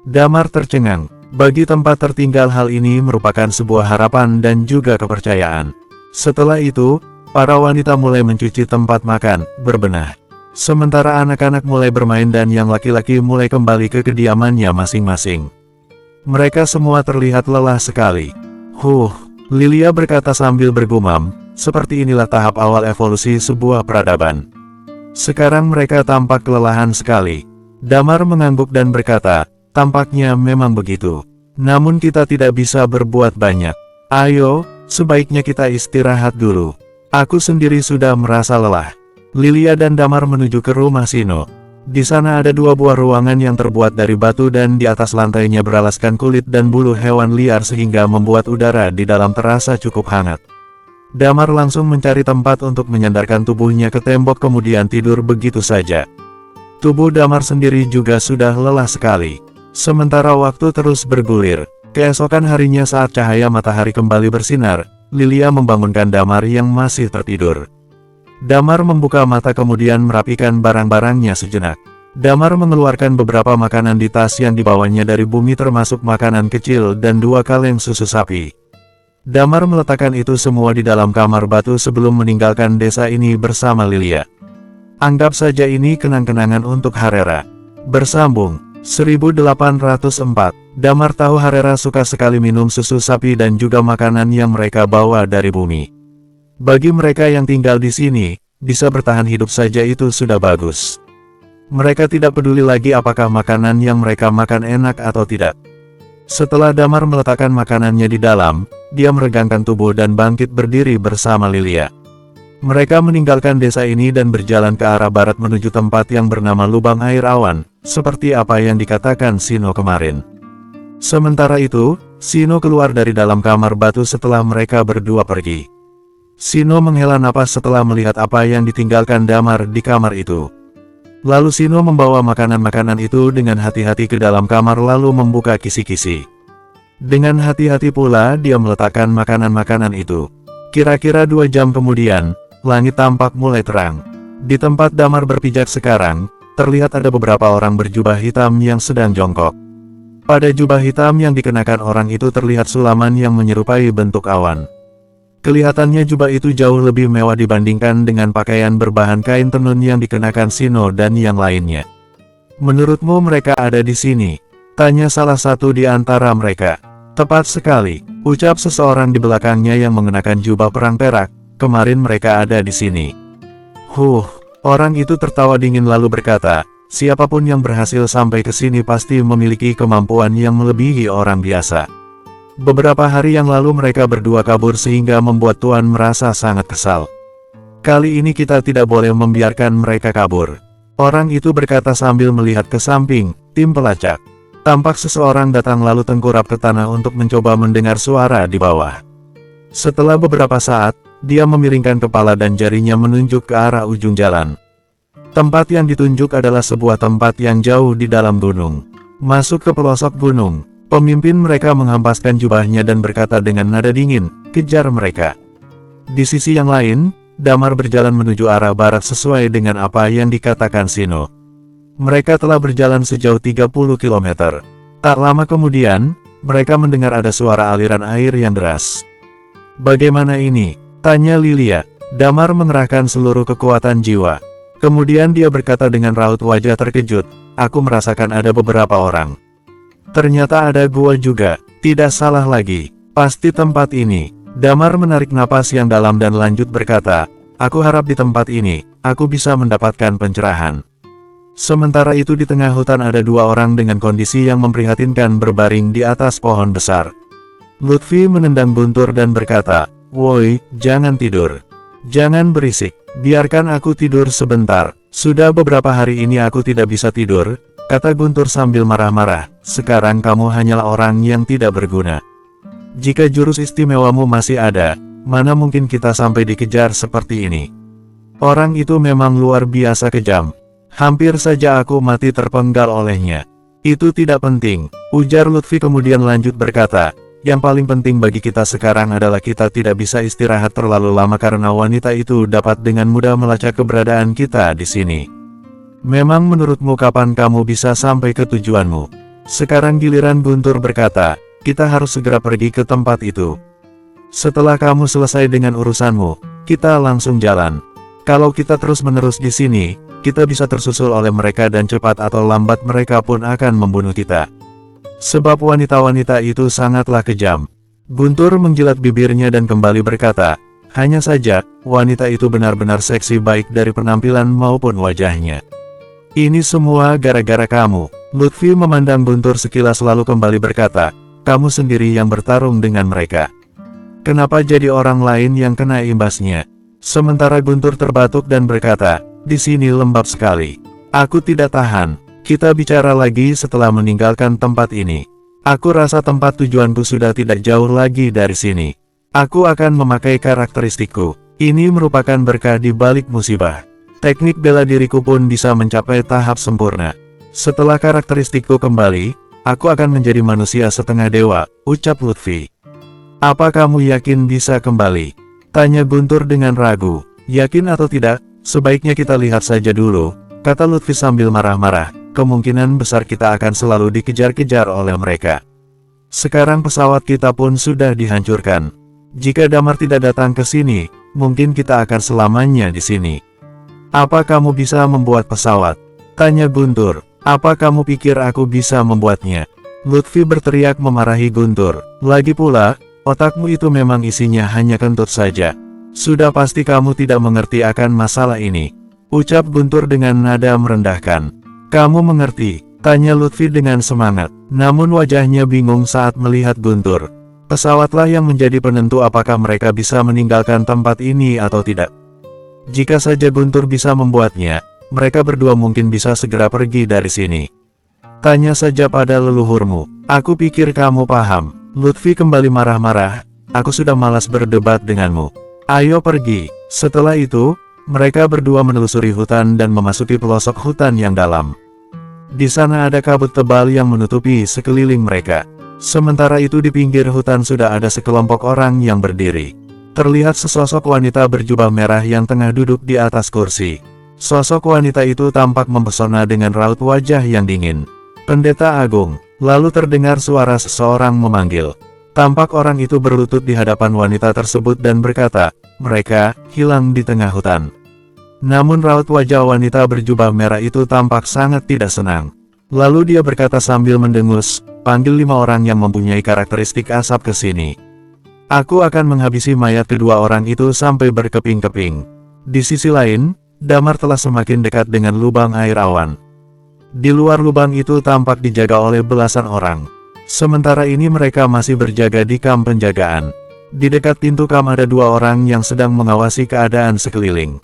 Damar tercengang. Bagi tempat tertinggal hal ini merupakan sebuah harapan dan juga kepercayaan. Setelah itu, para wanita mulai mencuci tempat makan, berbenah. Sementara anak-anak mulai bermain dan yang laki-laki mulai kembali ke kediamannya masing-masing. Mereka semua terlihat lelah sekali. Lilia berkata sambil bergumam, seperti inilah tahap awal evolusi sebuah peradaban. Sekarang mereka tampak kelelahan sekali. Damar mengangguk dan berkata, tampaknya memang begitu. Namun kita tidak bisa berbuat banyak. Ayo, sebaiknya kita istirahat dulu. Aku sendiri sudah merasa lelah. Lilia dan Damar menuju ke rumah Sino. Di sana ada dua buah ruangan yang terbuat dari batu dan di atas lantainya beralaskan kulit dan bulu hewan liar sehingga membuat udara di dalam terasa cukup hangat. Damar langsung mencari tempat untuk menyandarkan tubuhnya ke tembok kemudian tidur begitu saja. Tubuh Damar sendiri juga sudah lelah sekali. Sementara waktu terus bergulir, keesokan harinya saat cahaya matahari kembali bersinar, Lilia membangunkan Damar yang masih tertidur. Damar membuka mata kemudian merapikan barang-barangnya sejenak. Damar mengeluarkan beberapa makanan di tas yang dibawanya dari bumi termasuk makanan kecil dan 2 kaleng susu sapi. Damar meletakkan itu semua di dalam kamar batu sebelum meninggalkan desa ini bersama Lilia. Anggap saja ini kenang-kenangan untuk Harera. Bersambung 1804, Damar tahu Harera suka sekali minum susu sapi dan juga makanan yang mereka bawa dari bumi. Bagi mereka yang tinggal di sini, bisa bertahan hidup saja itu sudah bagus. Mereka tidak peduli lagi apakah makanan yang mereka makan enak atau tidak. Setelah Damar meletakkan makanannya di dalam, dia meregangkan tubuh dan bangkit berdiri bersama Lilia. Mereka meninggalkan desa ini dan berjalan ke arah barat menuju tempat yang bernama Lubang Air Awan, seperti apa yang dikatakan Sino kemarin. Sementara itu, Sino keluar dari dalam kamar batu setelah mereka berdua pergi. Sino menghela napas setelah melihat apa yang ditinggalkan Damar di kamar itu. Lalu Sino membawa makanan-makanan itu dengan hati-hati ke dalam kamar lalu membuka kisi-kisi. Dengan hati-hati pula dia meletakkan makanan-makanan itu. Kira-kira 2 jam kemudian, langit tampak mulai terang. Di tempat Damar berpijak sekarang, terlihat ada beberapa orang berjubah hitam yang sedang jongkok. Pada jubah hitam yang dikenakan orang itu terlihat sulaman yang menyerupai bentuk awan. Kelihatannya jubah itu jauh lebih mewah dibandingkan dengan pakaian berbahan kain tenun yang dikenakan Sino dan yang lainnya. Menurutmu mereka ada di sini? Tanya salah satu di antara mereka. Tepat sekali, ucap seseorang di belakangnya yang mengenakan jubah perang perak. Kemarin mereka ada di sini. Orang itu tertawa dingin lalu berkata, siapapun yang berhasil sampai ke sini pasti memiliki kemampuan yang melebihi orang biasa. Beberapa hari yang lalu mereka berdua kabur sehingga membuat Tuan merasa sangat kesal. Kali ini kita tidak boleh membiarkan mereka kabur. Orang itu berkata sambil melihat ke samping, tim pelacak. Tampak seseorang datang lalu tengkurap ke tanah untuk mencoba mendengar suara di bawah. Setelah beberapa saat, dia memiringkan kepala dan jarinya menunjuk ke arah ujung jalan. Tempat yang ditunjuk adalah sebuah tempat yang jauh di dalam gunung. Masuk ke pelosok gunung, pemimpin mereka menghempaskan jubahnya dan berkata dengan nada dingin, kejar mereka. Di sisi yang lain, Damar berjalan menuju arah barat sesuai dengan apa yang dikatakan Sino. Mereka telah berjalan sejauh 30 km. Tak lama kemudian, mereka mendengar ada suara aliran air yang deras. Bagaimana ini? Tanya Lilia. Damar mengerahkan seluruh kekuatan jiwa. Kemudian dia berkata dengan raut wajah terkejut, aku merasakan ada beberapa orang. Ternyata ada gua juga, tidak salah lagi, pasti tempat ini. Damar menarik napas yang dalam dan lanjut berkata, aku harap di tempat ini, aku bisa mendapatkan pencerahan. Sementara itu di tengah hutan ada 2 orang dengan kondisi yang memprihatinkan berbaring di atas pohon besar. Lutfi menendang Guntur dan berkata, "Woi, jangan tidur. Jangan berisik, biarkan aku tidur sebentar. Sudah beberapa hari ini aku tidak bisa tidur," kata Guntur sambil marah-marah. "Sekarang kamu hanyalah orang yang tidak berguna. Jika jurus istimewamu masih ada, mana mungkin kita sampai dikejar seperti ini. Orang itu memang luar biasa kejam. Hampir saja aku mati terpenggal olehnya." "Itu tidak penting," ujar Lutfi kemudian lanjut berkata, "yang paling penting bagi kita sekarang adalah kita tidak bisa istirahat terlalu lama karena wanita itu dapat dengan mudah melacak keberadaan kita di sini. Memang menurutmu kapan kamu bisa sampai ke tujuanmu?" Sekarang giliran Guntur berkata, "Kita harus segera pergi ke tempat itu. Setelah kamu selesai dengan urusanmu, kita langsung jalan. Kalau kita terus-menerus di sini, kita bisa tersusul oleh mereka dan cepat atau lambat mereka pun akan membunuh kita. Sebab wanita-wanita itu sangatlah kejam." Guntur menjilat bibirnya dan kembali berkata, "Hanya saja, wanita itu benar-benar seksi baik dari penampilan maupun wajahnya. Ini semua gara-gara kamu." Lutfi memandang Guntur sekilas lalu kembali berkata, "Kamu sendiri yang bertarung dengan mereka. Kenapa jadi orang lain yang kena imbasnya?" Sementara Guntur terbatuk dan berkata, "Di sini lembab sekali. Aku tidak tahan. Kita bicara lagi setelah meninggalkan tempat ini. Aku rasa tempat tujuanku sudah tidak jauh lagi dari sini. Aku akan memakai karakteristikku. Ini merupakan berkah di balik musibah. Teknik bela diriku pun bisa mencapai tahap sempurna. Setelah karakteristikku kembali, aku akan menjadi manusia setengah dewa," ucap Lutfi. "Apa kamu yakin bisa kembali?" tanya Guntur dengan ragu. "Yakin atau tidak, sebaiknya kita lihat saja dulu," kata Lutfi sambil marah-marah. "Kemungkinan besar kita akan selalu dikejar-kejar oleh mereka. Sekarang pesawat kita pun sudah dihancurkan. Jika Damar tidak datang ke sini, mungkin kita akan selamanya di sini." "Apa kamu bisa membuat pesawat?" tanya Guntur. "Apa kamu pikir aku bisa membuatnya?" Lutfi berteriak memarahi Guntur. "Lagi pula, otakmu itu memang isinya hanya kentut saja. Sudah pasti kamu tidak mengerti akan masalah ini," ucap Guntur dengan nada merendahkan. "Kamu mengerti?" tanya Lutfi dengan semangat. Namun wajahnya bingung saat melihat Guntur. Pesawatlah yang menjadi penentu apakah mereka bisa meninggalkan tempat ini atau tidak. Jika saja Guntur bisa membuatnya, mereka berdua mungkin bisa segera pergi dari sini. "Tanya saja pada leluhurmu. Aku pikir kamu paham." Lutfi kembali marah-marah, "Aku sudah malas berdebat denganmu. Ayo pergi." Setelah itu, mereka berdua menelusuri hutan dan memasuki pelosok hutan yang dalam. Di sana ada kabut tebal yang menutupi sekeliling mereka. Sementara itu di pinggir hutan sudah ada sekelompok orang yang berdiri. Terlihat sesosok wanita berjubah merah yang tengah duduk di atas kursi. Sosok wanita itu tampak mempesona dengan raut wajah yang dingin. "Pendeta Agung." Lalu terdengar suara seseorang memanggil. Tampak orang itu berlutut di hadapan wanita tersebut dan berkata, "Mereka hilang di tengah hutan." Namun raut wajah wanita berjubah merah itu tampak sangat tidak senang. Lalu dia berkata sambil mendengus, "Panggil 5 orang yang mempunyai karakteristik asap ke sini. Aku akan menghabisi mayat kedua orang itu sampai berkeping-keping." Di sisi lain, Damar telah semakin dekat dengan lubang air awan. Di luar lubang itu tampak dijaga oleh belasan orang. Sementara ini mereka masih berjaga di kamp penjagaan. Di dekat pintu kamp ada 2 orang yang sedang mengawasi keadaan sekeliling.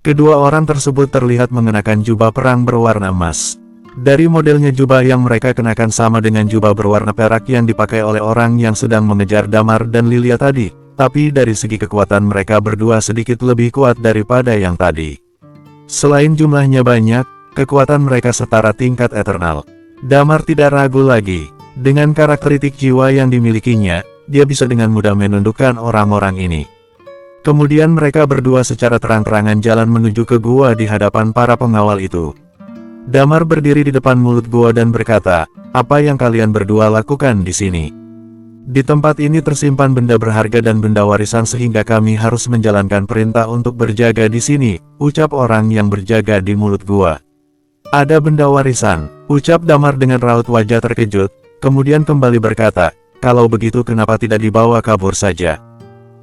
Kedua orang tersebut terlihat mengenakan jubah perang berwarna emas. Dari modelnya jubah yang mereka kenakan sama dengan jubah berwarna perak yang dipakai oleh orang yang sedang mengejar Damar dan Lilia tadi. Tapi dari segi kekuatan mereka berdua sedikit lebih kuat daripada yang tadi. Selain jumlahnya banyak, kekuatan mereka setara tingkat eternal. Damar tidak ragu lagi. Dengan karakteristik jiwa yang dimilikinya, dia bisa dengan mudah menundukkan orang-orang ini. Kemudian mereka berdua secara terang-terangan jalan menuju ke gua di hadapan para pengawal itu. Damar berdiri di depan mulut gua dan berkata, "Apa yang kalian berdua lakukan di sini? Di tempat ini tersimpan benda berharga dan benda warisan sehingga kami harus menjalankan perintah untuk berjaga di sini," ucap orang yang berjaga di mulut gua. "Ada benda warisan," ucap Damar dengan raut wajah terkejut, kemudian kembali berkata, "Kalau begitu kenapa tidak dibawa kabur saja?"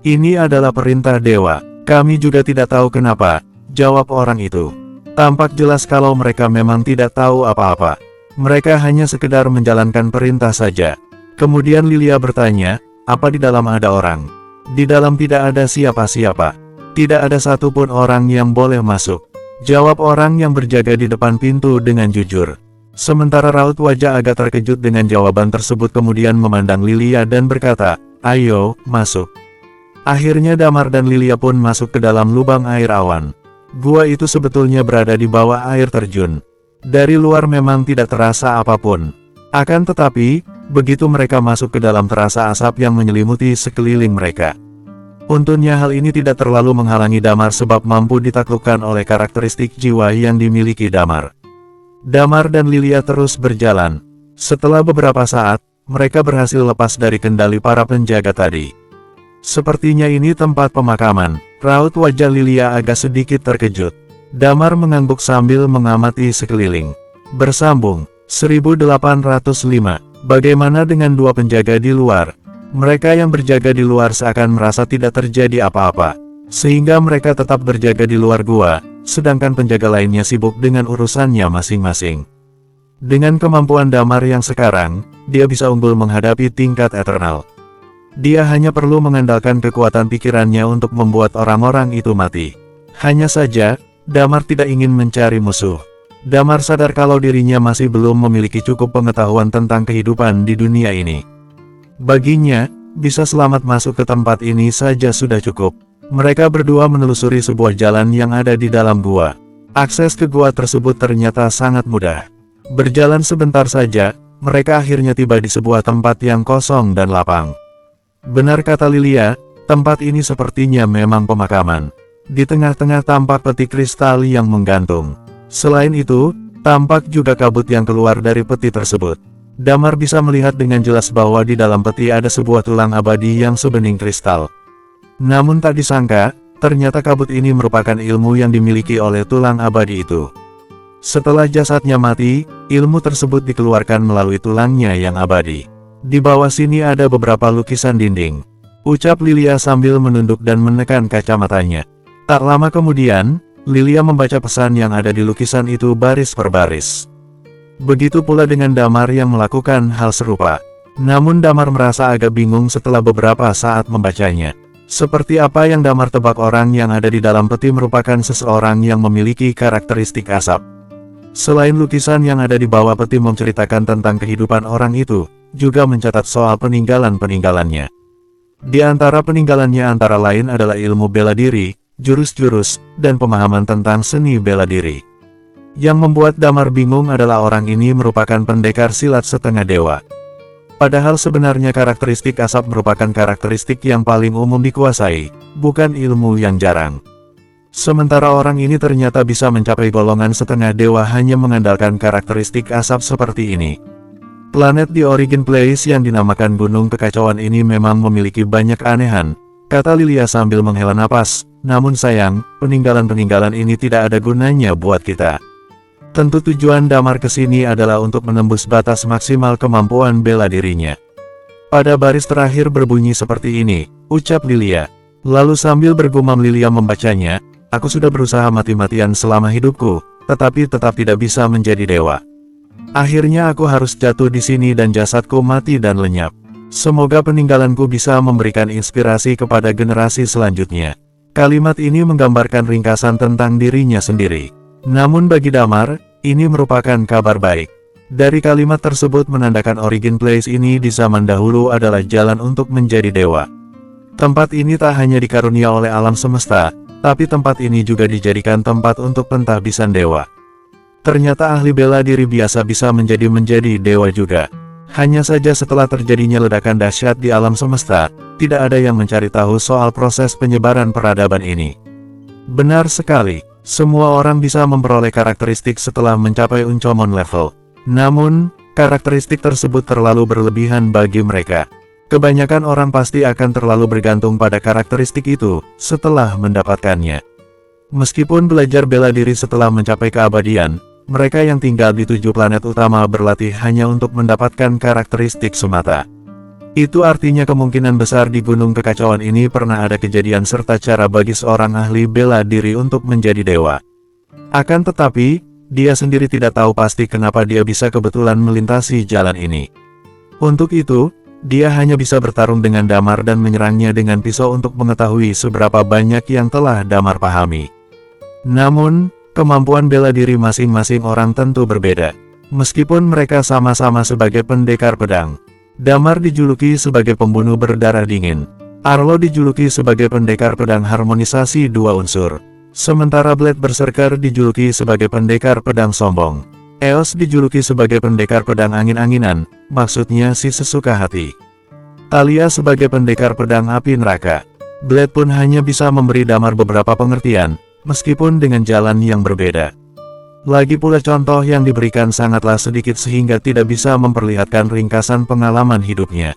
"Ini adalah perintah dewa. Kami juga tidak tahu kenapa," jawab orang itu. Tampak jelas kalau mereka memang tidak tahu apa-apa. Mereka hanya sekedar menjalankan perintah saja. Kemudian Lilia bertanya, apa di dalam ada orang? Di dalam tidak ada siapa-siapa. Tidak ada satupun orang yang boleh masuk. Jawab orang yang berjaga di depan pintu dengan jujur. Sementara raut wajah agak terkejut dengan jawaban tersebut kemudian memandang Lilia dan berkata, "Ayo, masuk." Akhirnya Damar dan Lilia pun masuk ke dalam lubang air awan. Gua itu sebetulnya berada di bawah air terjun. Dari luar memang tidak terasa apapun. Akan tetapi, begitu mereka masuk ke dalam terasa asap yang menyelimuti sekeliling mereka. Untungnya hal ini tidak terlalu menghalangi Damar sebab mampu ditaklukkan oleh karakteristik jiwa yang dimiliki Damar. Damar dan Lilia terus berjalan. Setelah beberapa saat, mereka berhasil lepas dari kendali para penjaga tadi. Sepertinya ini tempat pemakaman. Raut wajah Lilia agak sedikit terkejut. Damar mengangguk sambil mengamati sekeliling. Bersambung, 1805. Bagaimana dengan dua penjaga di luar? Mereka yang berjaga di luar seakan merasa tidak terjadi apa-apa. Sehingga mereka tetap berjaga di luar gua, sedangkan penjaga lainnya sibuk dengan urusannya masing-masing. Dengan kemampuan Damar yang sekarang, dia bisa unggul menghadapi tingkat eternal. Dia hanya perlu mengandalkan kekuatan pikirannya untuk membuat orang-orang itu mati. Hanya saja, Damar tidak ingin mencari musuh. Damar sadar kalau dirinya masih belum memiliki cukup pengetahuan tentang kehidupan di dunia ini. Baginya, bisa selamat masuk ke tempat ini saja sudah cukup. Mereka berdua menelusuri sebuah jalan yang ada di dalam gua. Akses ke gua tersebut ternyata sangat mudah. Berjalan sebentar saja, mereka akhirnya tiba di sebuah tempat yang kosong dan lapang. Benar kata Lilia, tempat ini sepertinya memang pemakaman. Di tengah-tengah tampak peti kristal yang menggantung. Selain itu, tampak juga kabut yang keluar dari peti tersebut. Damar bisa melihat dengan jelas bahwa di dalam peti ada sebuah tulang abadi yang sebening kristal. Namun tak disangka, ternyata kabut ini merupakan ilmu yang dimiliki oleh tulang abadi itu. Setelah jasadnya mati, ilmu tersebut dikeluarkan melalui tulangnya yang abadi. Di bawah sini ada beberapa lukisan dinding. Ucap Lilia sambil menunduk dan menekan kacamatanya. Tak lama kemudian, Lilia membaca pesan yang ada di lukisan itu baris per baris. Begitu pula dengan Damar yang melakukan hal serupa. Namun Damar merasa agak bingung setelah beberapa saat membacanya. Seperti apa yang Damar tebak, orang yang ada di dalam peti merupakan seseorang yang memiliki karakteristik asap. Selain lukisan yang ada di bawah peti menceritakan tentang kehidupan orang itu, juga mencatat soal peninggalan-peninggalannya. Di antara peninggalannya antara lain adalah ilmu bela diri, jurus-jurus, dan pemahaman tentang seni bela diri. Yang membuat Damar bingung adalah orang ini merupakan pendekar silat setengah dewa. Padahal sebenarnya karakteristik asap merupakan karakteristik yang paling umum dikuasai, bukan ilmu yang jarang. Sementara orang ini ternyata bisa mencapai golongan setengah dewa hanya mengandalkan karakteristik asap seperti ini. Planet di Origin Place yang dinamakan Gunung Kekacauan ini memang memiliki banyak keanehan, kata Lilia sambil menghela napas. Namun sayang, peninggalan-peninggalan ini tidak ada gunanya buat kita. Tentu tujuan Damar ke sini adalah untuk menembus batas maksimal kemampuan bela dirinya. Pada baris terakhir berbunyi seperti ini, ucap Lilia. Lalu sambil bergumam Lilia membacanya, aku sudah berusaha mati-matian selama hidupku, tetapi tetap tidak bisa menjadi dewa. Akhirnya aku harus jatuh di sini dan jasadku mati dan lenyap. Semoga peninggalanku bisa memberikan inspirasi kepada generasi selanjutnya. Kalimat ini menggambarkan ringkasan tentang dirinya sendiri. Namun bagi Damar, ini merupakan kabar baik. Dari kalimat tersebut menandakan Origin Place ini di zaman dahulu adalah jalan untuk menjadi dewa. Tempat ini tak hanya dikarunia oleh alam semesta, tapi tempat ini juga dijadikan tempat untuk pentahbisan dewa. Ternyata ahli bela diri biasa bisa menjadi dewa juga. Hanya saja setelah terjadinya ledakan dahsyat di alam semesta, tidak ada yang mencari tahu soal proses penyebaran peradaban ini. Benar sekali, semua orang bisa memperoleh karakteristik setelah mencapai Uncommon level. Namun, karakteristik tersebut terlalu berlebihan bagi mereka. Kebanyakan orang pasti akan terlalu bergantung pada karakteristik itu setelah mendapatkannya. Meskipun belajar bela diri setelah mencapai keabadian, mereka yang tinggal di 7 planet utama berlatih hanya untuk mendapatkan karakteristik semata. Itu artinya kemungkinan besar di Gunung Kekacauan ini pernah ada kejadian serta cara bagi seorang ahli bela diri untuk menjadi dewa. Akan tetapi, dia sendiri tidak tahu pasti kenapa dia bisa kebetulan melintasi jalan ini. Untuk itu, Dia hanya bisa bertarung dengan Damar dan menyerangnya dengan pisau untuk mengetahui seberapa banyak yang telah Damar pahami. Namun, kemampuan bela diri masing-masing orang tentu berbeda. Meskipun mereka sama-sama sebagai pendekar pedang. Damar dijuluki sebagai pembunuh berdarah dingin. Arlo dijuluki sebagai pendekar pedang harmonisasi dua unsur. Sementara Blade Berserker dijuluki sebagai pendekar pedang sombong. Eos dijuluki sebagai pendekar pedang angin-anginan, maksudnya si sesuka hati. Talia sebagai pendekar pedang api neraka. Blade pun hanya bisa memberi Damar beberapa pengertian, meskipun dengan jalan yang berbeda. Lagi pula contoh yang diberikan sangatlah sedikit sehingga tidak bisa memperlihatkan ringkasan pengalaman hidupnya.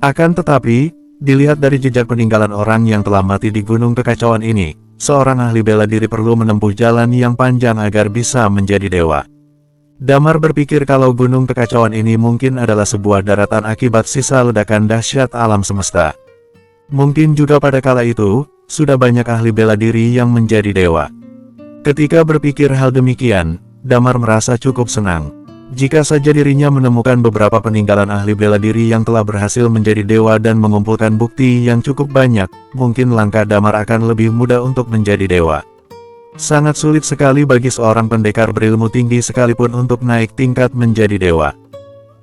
Akan tetapi, dilihat dari jejak peninggalan orang yang telah mati di Gunung Kekacauan ini, seorang ahli bela diri perlu menempuh jalan yang panjang agar bisa menjadi dewa. Damar berpikir kalau Gunung Kekacauan ini mungkin adalah sebuah daratan akibat sisa ledakan dahsyat alam semesta. Mungkin juga pada kala itu, sudah banyak ahli bela diri yang menjadi dewa. Ketika berpikir hal demikian, Damar merasa cukup senang. Jika saja dirinya menemukan beberapa peninggalan ahli bela diri yang telah berhasil menjadi dewa dan mengumpulkan bukti yang cukup banyak, mungkin langkah Damar akan lebih mudah untuk menjadi dewa. Sangat sulit sekali bagi seorang pendekar berilmu tinggi sekalipun untuk naik tingkat menjadi dewa.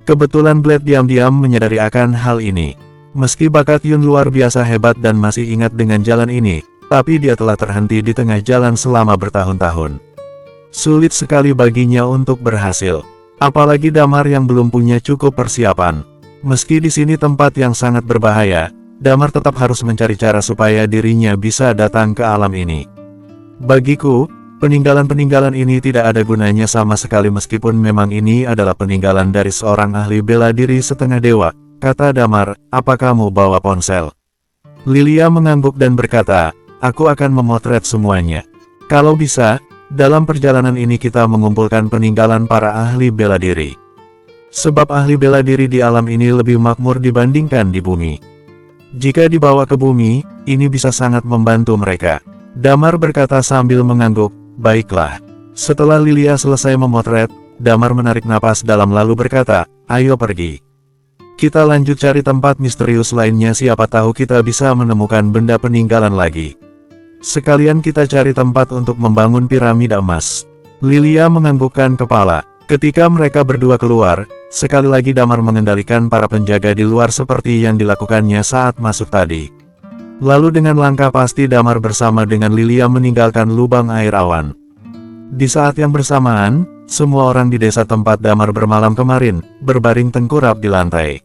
Kebetulan Blade diam-diam menyadari akan hal ini. Meski bakat Yun luar biasa hebat dan masih ingat dengan jalan ini, tapi dia telah terhenti di tengah jalan selama bertahun-tahun. Sulit sekali baginya untuk berhasil. Apalagi Damar yang belum punya cukup persiapan. Meski di sini tempat yang sangat berbahaya, Damar tetap harus mencari cara supaya dirinya bisa datang ke alam ini. Bagiku, peninggalan-peninggalan ini tidak ada gunanya sama sekali meskipun memang ini adalah peninggalan dari seorang ahli bela diri setengah dewa, kata Damar. Apa kamu bawa ponsel? Lilia mengangguk dan berkata, aku akan memotret semuanya. Kalau bisa, dalam perjalanan ini kita mengumpulkan peninggalan para ahli bela diri. Sebab ahli bela diri di alam ini lebih makmur dibandingkan di bumi. Jika dibawa ke bumi, ini bisa sangat membantu mereka. Damar berkata sambil mengangguk, baiklah. Setelah Lilia selesai memotret, Damar menarik napas dalam lalu berkata, ayo pergi. Kita lanjut cari tempat misterius lainnya, siapa tahu kita bisa menemukan benda peninggalan lagi. Sekalian kita cari tempat untuk membangun piramida emas. Lilia menganggukkan kepala. Ketika mereka berdua keluar, sekali lagi Damar mengendalikan para penjaga di luar seperti yang dilakukannya saat masuk tadi. Lalu dengan langkah pasti Damar bersama dengan Lilia meninggalkan lubang air awan. Di saat yang bersamaan, semua orang di desa tempat Damar bermalam kemarin, berbaring tengkurap di lantai.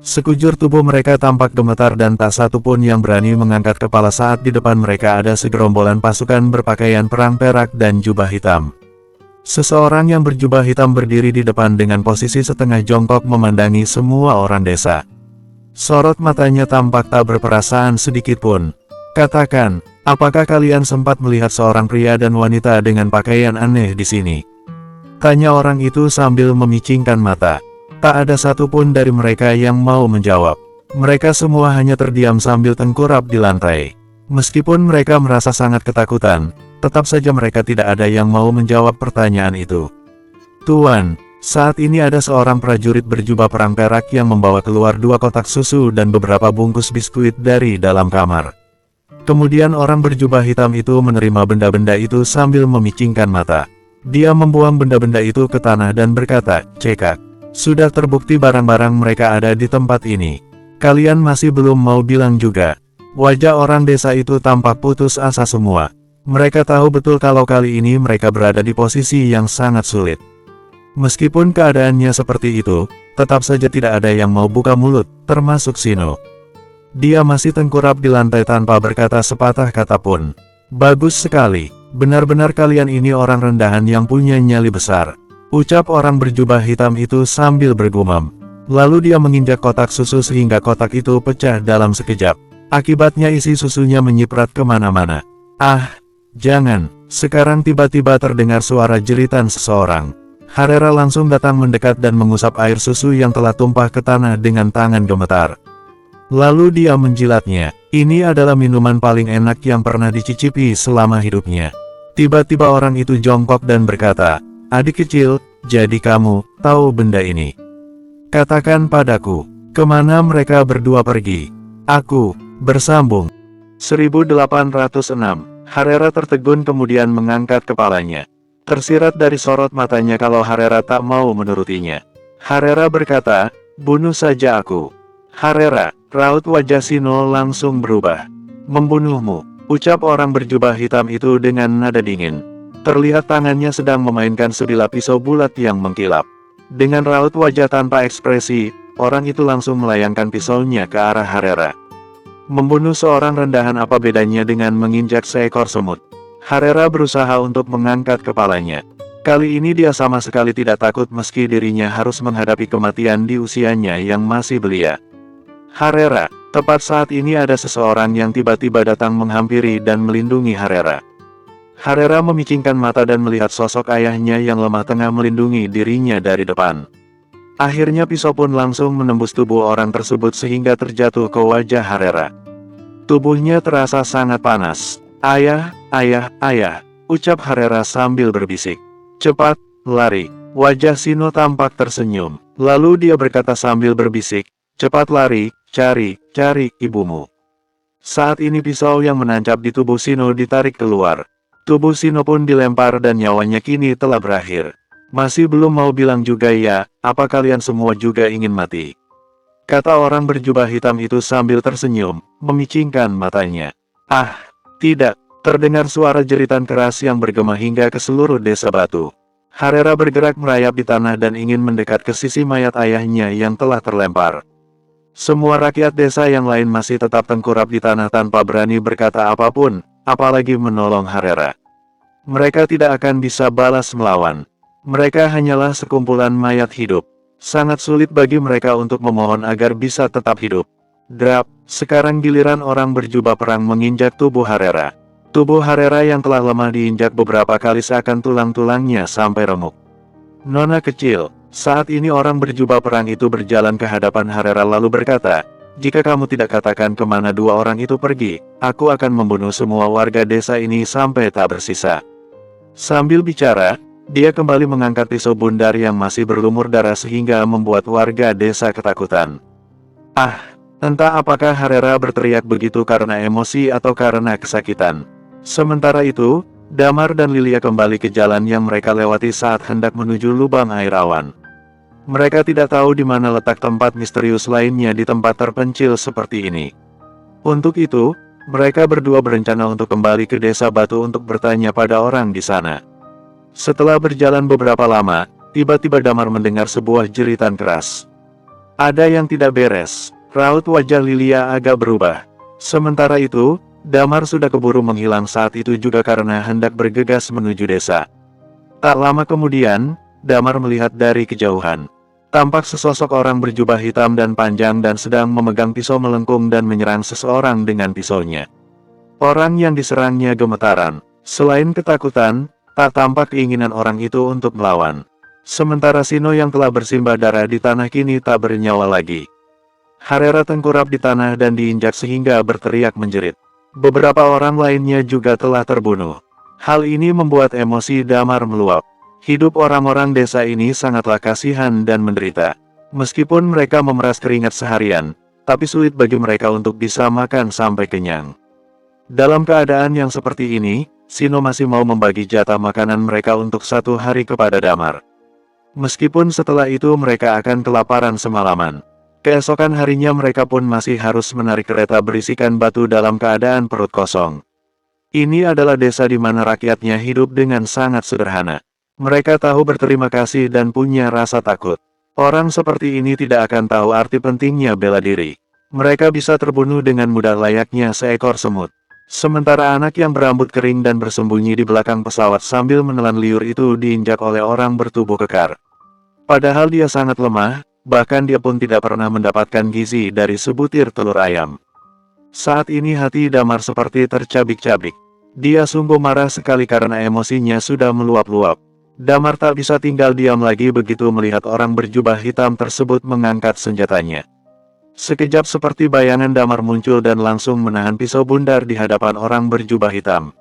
Sekujur tubuh mereka tampak gemetar dan tak satu pun yang berani mengangkat kepala saat di depan mereka ada segerombolan pasukan berpakaian perang perak dan jubah hitam. Seseorang yang berjubah hitam berdiri di depan dengan posisi setengah jongkok memandangi semua orang desa. Sorot matanya tampak tak berperasaan sedikitpun. Katakan, apakah kalian sempat melihat seorang pria dan wanita dengan pakaian aneh di sini? Tanya orang itu sambil memicingkan mata. Tak ada satupun dari mereka yang mau menjawab. Mereka semua hanya terdiam sambil tengkurap di lantai. Meskipun mereka merasa sangat ketakutan, tetap saja mereka tidak ada yang mau menjawab pertanyaan itu. Tuan, saat ini ada seorang prajurit berjubah perang perak yang membawa keluar 2 kotak susu dan beberapa bungkus biskuit dari dalam kamar. Kemudian orang berjubah hitam itu menerima benda-benda itu sambil memicingkan mata. Dia membuang benda-benda itu ke tanah dan berkata, cekak. Sudah terbukti barang-barang mereka ada di tempat ini. Kalian masih belum mau bilang juga. Wajah orang desa itu tampak putus asa semua. Mereka tahu betul kalau kali ini mereka berada di posisi yang sangat sulit. Meskipun keadaannya seperti itu, tetap saja tidak ada yang mau buka mulut, termasuk Sino. Dia masih tengkurap di lantai tanpa berkata sepatah kata pun. Bagus sekali, benar-benar kalian ini orang rendahan yang punya nyali besar. Ucap orang berjubah hitam itu sambil bergumam. Lalu dia menginjak kotak susu sehingga kotak itu pecah dalam sekejap. Akibatnya isi susunya menyiprat kemana-mana. Ah, jangan, sekarang tiba-tiba terdengar suara jeritan seseorang. Harera langsung datang mendekat dan mengusap air susu yang telah tumpah ke tanah dengan tangan gemetar. Lalu dia menjilatnya. Ini adalah minuman paling enak yang pernah dicicipi selama hidupnya. Tiba-tiba orang itu jongkok dan berkata, adik kecil, jadi kamu tahu benda ini? Katakan padaku. Kemana mereka berdua pergi? Aku, bersambung. 1806. Harera tertegun kemudian mengangkat kepalanya. Tersirat dari sorot matanya kalau Harera tak mau menurutinya. Harera berkata, bunuh saja aku. Harera, raut wajah Sino langsung berubah. Membunuhmu, ucap orang berjubah hitam itu dengan nada dingin. Terlihat tangannya sedang memainkan sebilah pisau bulat yang mengkilap. Dengan raut wajah tanpa ekspresi, orang itu langsung melayangkan pisaunya ke arah Harera. Membunuh seorang rendahan apa bedanya dengan menginjak seekor semut? Harera berusaha untuk mengangkat kepalanya. Kali ini dia sama sekali tidak takut meski dirinya harus menghadapi kematian di usianya yang masih belia. Harera, tepat saat ini ada seseorang yang tiba-tiba datang menghampiri dan melindungi Harera. Harera memicingkan mata dan melihat sosok ayahnya yang lemah tengah melindungi dirinya dari depan. Akhirnya pisau pun langsung menembus tubuh orang tersebut sehingga terjatuh ke wajah Harera. Tubuhnya terasa sangat panas. Ayah, ayah, ayah, ucap Harera sambil berbisik. Cepat, lari. Wajah Sino tampak tersenyum. Lalu dia berkata sambil berbisik, cepat lari, cari ibumu. Saat ini pisau yang menancap di tubuh Sino ditarik keluar. Tubuh Sino pun dilempar dan nyawanya kini telah berakhir. Masih belum mau bilang juga ya, apa kalian semua juga ingin mati? Kata orang berjubah hitam itu sambil tersenyum, memicingkan matanya. Ah, tidak, terdengar suara jeritan keras yang bergema hingga ke seluruh desa batu. Harera bergerak merayap di tanah dan ingin mendekat ke sisi mayat ayahnya yang telah terlempar. Semua rakyat desa yang lain masih tetap tengkurap di tanah tanpa berani berkata apapun, apalagi menolong Harera. Mereka tidak akan bisa balas melawan. Mereka hanyalah sekumpulan mayat hidup. Sangat sulit bagi mereka untuk memohon agar bisa tetap hidup. Drap, sekarang giliran orang berjubah perang menginjak tubuh Harera. Tubuh Harera yang telah lemah diinjak beberapa kali seakan tulang-tulangnya sampai remuk. Nona kecil, saat ini orang berjubah perang itu berjalan ke hadapan Harera lalu berkata, jika kamu tidak katakan kemana dua orang itu pergi, aku akan membunuh semua warga desa ini sampai tak bersisa. Sambil bicara, dia kembali mengangkat pisau bundar yang masih berlumur darah sehingga membuat warga desa ketakutan. Ah, entah apakah Harera berteriak begitu karena emosi atau karena kesakitan. Sementara itu, Damar dan Lilia kembali ke jalan yang mereka lewati saat hendak menuju lubang air awan. Mereka tidak tahu di mana letak tempat misterius lainnya di tempat terpencil seperti ini. Untuk itu, mereka berdua berencana untuk kembali ke desa batu untuk bertanya pada orang di sana. Setelah berjalan beberapa lama, tiba-tiba Damar mendengar sebuah jeritan keras. Ada yang tidak beres, raut wajah Lilia agak berubah. Sementara itu, Damar sudah keburu menghilang saat itu juga karena hendak bergegas menuju desa. Tak lama kemudian, Damar melihat dari kejauhan. Tampak sesosok orang berjubah hitam dan panjang dan sedang memegang pisau melengkung dan menyerang seseorang dengan pisaunya. Orang yang diserangnya gemetaran. Selain ketakutan, tak tampak keinginan orang itu untuk melawan. Sementara Sino yang telah bersimbah darah di tanah kini tak bernyawa lagi. Harera tengkurap di tanah dan diinjak sehingga berteriak menjerit. Beberapa orang lainnya juga telah terbunuh. Hal ini membuat emosi Damar meluap. Hidup orang-orang desa ini sangatlah kasihan dan menderita. Meskipun mereka memeras keringat seharian, tapi sulit bagi mereka untuk bisa makan sampai kenyang. Dalam keadaan yang seperti ini, Sino masih mau membagi jatah makanan mereka untuk satu hari kepada Damar. Meskipun setelah itu mereka akan kelaparan semalaman. Keesokan harinya mereka pun masih harus menarik kereta berisikan batu dalam keadaan perut kosong. Ini adalah desa di mana rakyatnya hidup dengan sangat sederhana. Mereka tahu berterima kasih dan punya rasa takut. Orang seperti ini tidak akan tahu arti pentingnya bela diri. Mereka bisa terbunuh dengan mudah layaknya seekor semut. Sementara anak yang berambut kering dan bersembunyi di belakang pesawat sambil menelan liur itu diinjak oleh orang bertubuh kekar. Padahal dia sangat lemah, bahkan dia pun tidak pernah mendapatkan gizi dari sebutir telur ayam. Saat ini hati Damar seperti tercabik-cabik. Dia sungguh marah sekali karena emosinya sudah meluap-luap. Damar tak bisa tinggal diam lagi begitu melihat orang berjubah hitam tersebut mengangkat senjatanya. Sekejap seperti bayangan Damar muncul dan langsung menahan pisau bundar di hadapan orang berjubah hitam.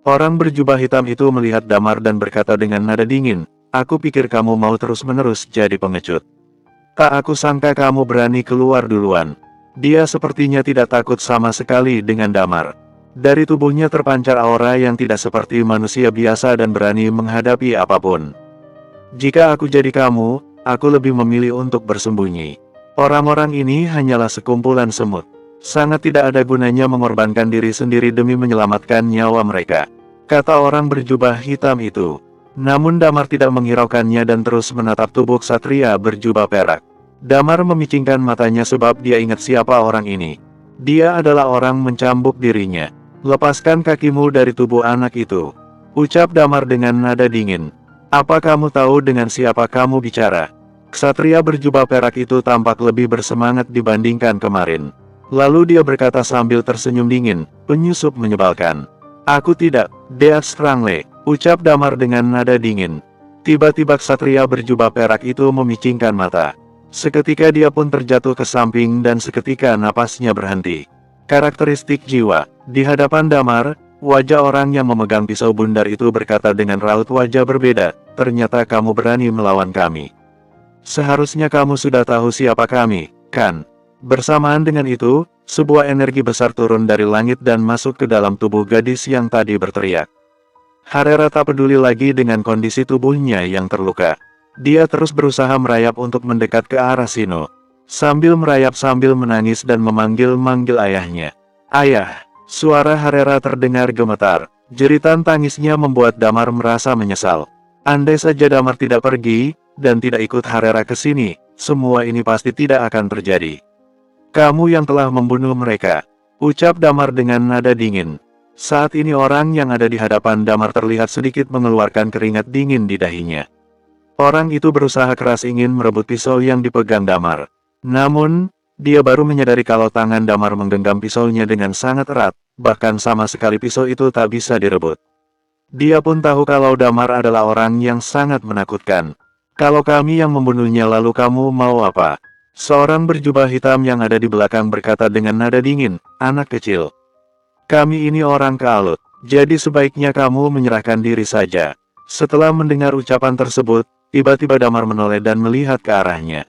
Orang berjubah hitam itu melihat Damar dan berkata dengan nada dingin, aku pikir kamu mau terus-menerus jadi pengecut. Tak aku sangka kamu berani keluar duluan. Dia sepertinya tidak takut sama sekali dengan Damar. Dari tubuhnya terpancar aura yang tidak seperti manusia biasa dan berani menghadapi apapun. Jika aku jadi kamu, aku lebih memilih untuk bersembunyi. Orang-orang ini hanyalah sekumpulan semut. Sangat tidak ada gunanya mengorbankan diri sendiri demi menyelamatkan nyawa mereka, kata orang berjubah hitam itu. Namun Damar tidak menghiraukannya dan terus menatap tubuh ksatria berjubah perak. Damar memicingkan matanya sebab dia ingat siapa orang ini. Dia adalah orang mencambuk dirinya. Lepaskan kakimu dari tubuh anak itu, ucap Damar dengan nada dingin. Apa kamu tahu dengan siapa kamu bicara? Ksatria berjubah perak itu tampak lebih bersemangat dibandingkan kemarin. Lalu dia berkata sambil tersenyum dingin, penyusup menyebalkan. Aku tidak, Deat Strangle, ucap Damar dengan nada dingin. Tiba-tiba ksatria berjubah perak itu memicingkan mata. Seketika dia pun terjatuh ke samping dan seketika napasnya berhenti. Karakteristik jiwa. Di hadapan Damar, wajah orang yang memegang pisau bundar itu berkata dengan raut wajah berbeda, ternyata kamu berani melawan kami. Seharusnya kamu sudah tahu siapa kami, kan? Bersamaan dengan itu, sebuah energi besar turun dari langit dan masuk ke dalam tubuh gadis yang tadi berteriak. Harera tak peduli lagi dengan kondisi tubuhnya yang terluka. Dia terus berusaha merayap untuk mendekat ke arah Sino. Sambil merayap sambil menangis dan memanggil-manggil ayahnya. Ayah! Suara Harera terdengar gemetar. Jeritan tangisnya membuat Damar merasa menyesal. Andai saja Damar tidak pergi, dan tidak ikut Harera ke sini, semua ini pasti tidak akan terjadi. Kamu yang telah membunuh mereka, ucap Damar dengan nada dingin. Saat ini orang yang ada di hadapan Damar terlihat sedikit mengeluarkan keringat dingin di dahinya. Orang itu berusaha keras ingin merebut pisau yang dipegang Damar. Namun, dia baru menyadari kalau tangan Damar menggenggam pisaunya dengan sangat erat, bahkan sama sekali pisau itu tak bisa direbut. Dia pun tahu kalau Damar adalah orang yang sangat menakutkan. Kalau kami yang membunuhnya lalu kamu mau apa? Seorang berjubah hitam yang ada di belakang berkata dengan nada dingin, anak kecil. Kami ini orang Kealut, jadi sebaiknya kamu menyerahkan diri saja. Setelah mendengar ucapan tersebut, tiba-tiba Damar menoleh dan melihat ke arahnya.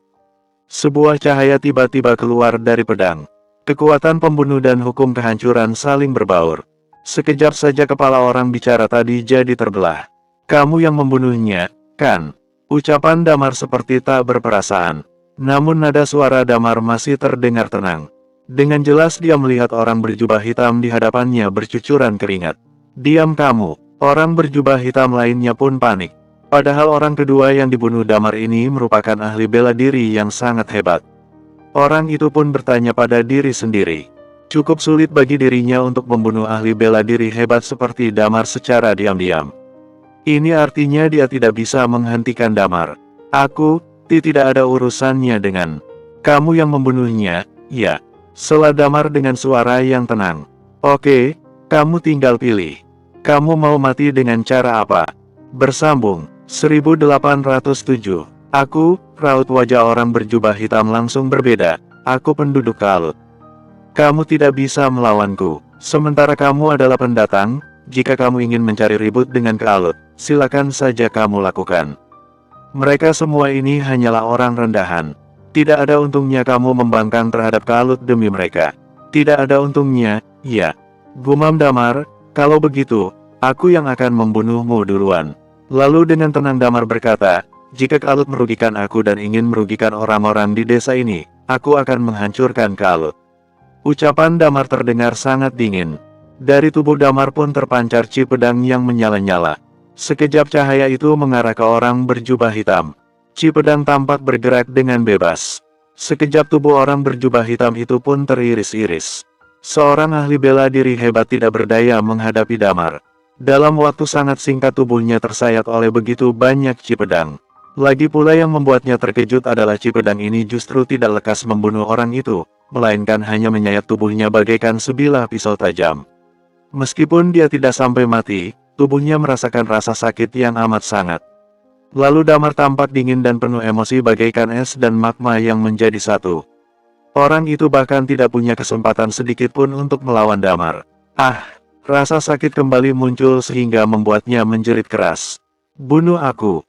Sebuah cahaya tiba-tiba keluar dari pedang. Kekuatan pembunuh dan hukum kehancuran saling berbaur. Sekejap saja kepala orang bicara tadi jadi terbelah. Kamu yang membunuhnya, kan? Ucapan Damar seperti tak berperasaan. Namun nada suara Damar masih terdengar tenang. Dengan jelas dia melihat orang berjubah hitam di hadapannya bercucuran keringat. Diam kamu, orang berjubah hitam lainnya pun panik. Padahal orang kedua yang dibunuh Damar ini merupakan ahli bela diri yang sangat hebat. Orang itu pun bertanya pada diri sendiri. Cukup sulit bagi dirinya untuk membunuh ahli bela diri hebat seperti Damar secara diam-diam. Ini artinya dia tidak bisa menghentikan Damar. Tidak ada urusannya dengan kamu yang membunuhnya, ya. Sela Damar dengan suara yang tenang. Oke, kamu tinggal pilih. Kamu mau mati dengan cara apa? Bersambung, 1807. Aku, raut wajah orang berjubah hitam langsung berbeda. Aku penduduk Kealut. Kamu tidak bisa melawanku. Sementara kamu adalah pendatang, jika kamu ingin mencari ribut dengan Kealut, silakan saja kamu lakukan. Mereka semua ini hanyalah orang rendahan. Tidak ada untungnya kamu membangkang terhadap Kealut demi mereka. Tidak ada untungnya, ya. Gumam Damar, kalau begitu, aku yang akan membunuhmu duluan. Lalu dengan tenang Damar berkata, jika Kealut merugikan aku dan ingin merugikan orang-orang di desa ini, aku akan menghancurkan Kealut. Ucapan Damar terdengar sangat dingin. Dari tubuh Damar pun terpancar ci pedang yang menyala-nyala. Sekejap cahaya itu mengarah ke orang berjubah hitam. Ci pedang tampak bergerak dengan bebas. Sekejap tubuh orang berjubah hitam itu pun teriris-iris. Seorang ahli bela diri hebat tidak berdaya menghadapi Damar. Dalam waktu sangat singkat tubuhnya tersayat oleh begitu banyak ci pedang. Lagi pula yang membuatnya terkejut adalah ci pedang ini justru tidak lekas membunuh orang itu, melainkan hanya menyayat tubuhnya bagaikan sebilah pisau tajam. Meskipun dia tidak sampai mati, tubuhnya merasakan rasa sakit yang amat sangat. Lalu Damar tampak dingin dan penuh emosi bagaikan es dan magma yang menjadi satu. Orang itu bahkan tidak punya kesempatan sedikit pun untuk melawan Damar. Rasa sakit kembali muncul sehingga membuatnya menjerit keras. Bunuh aku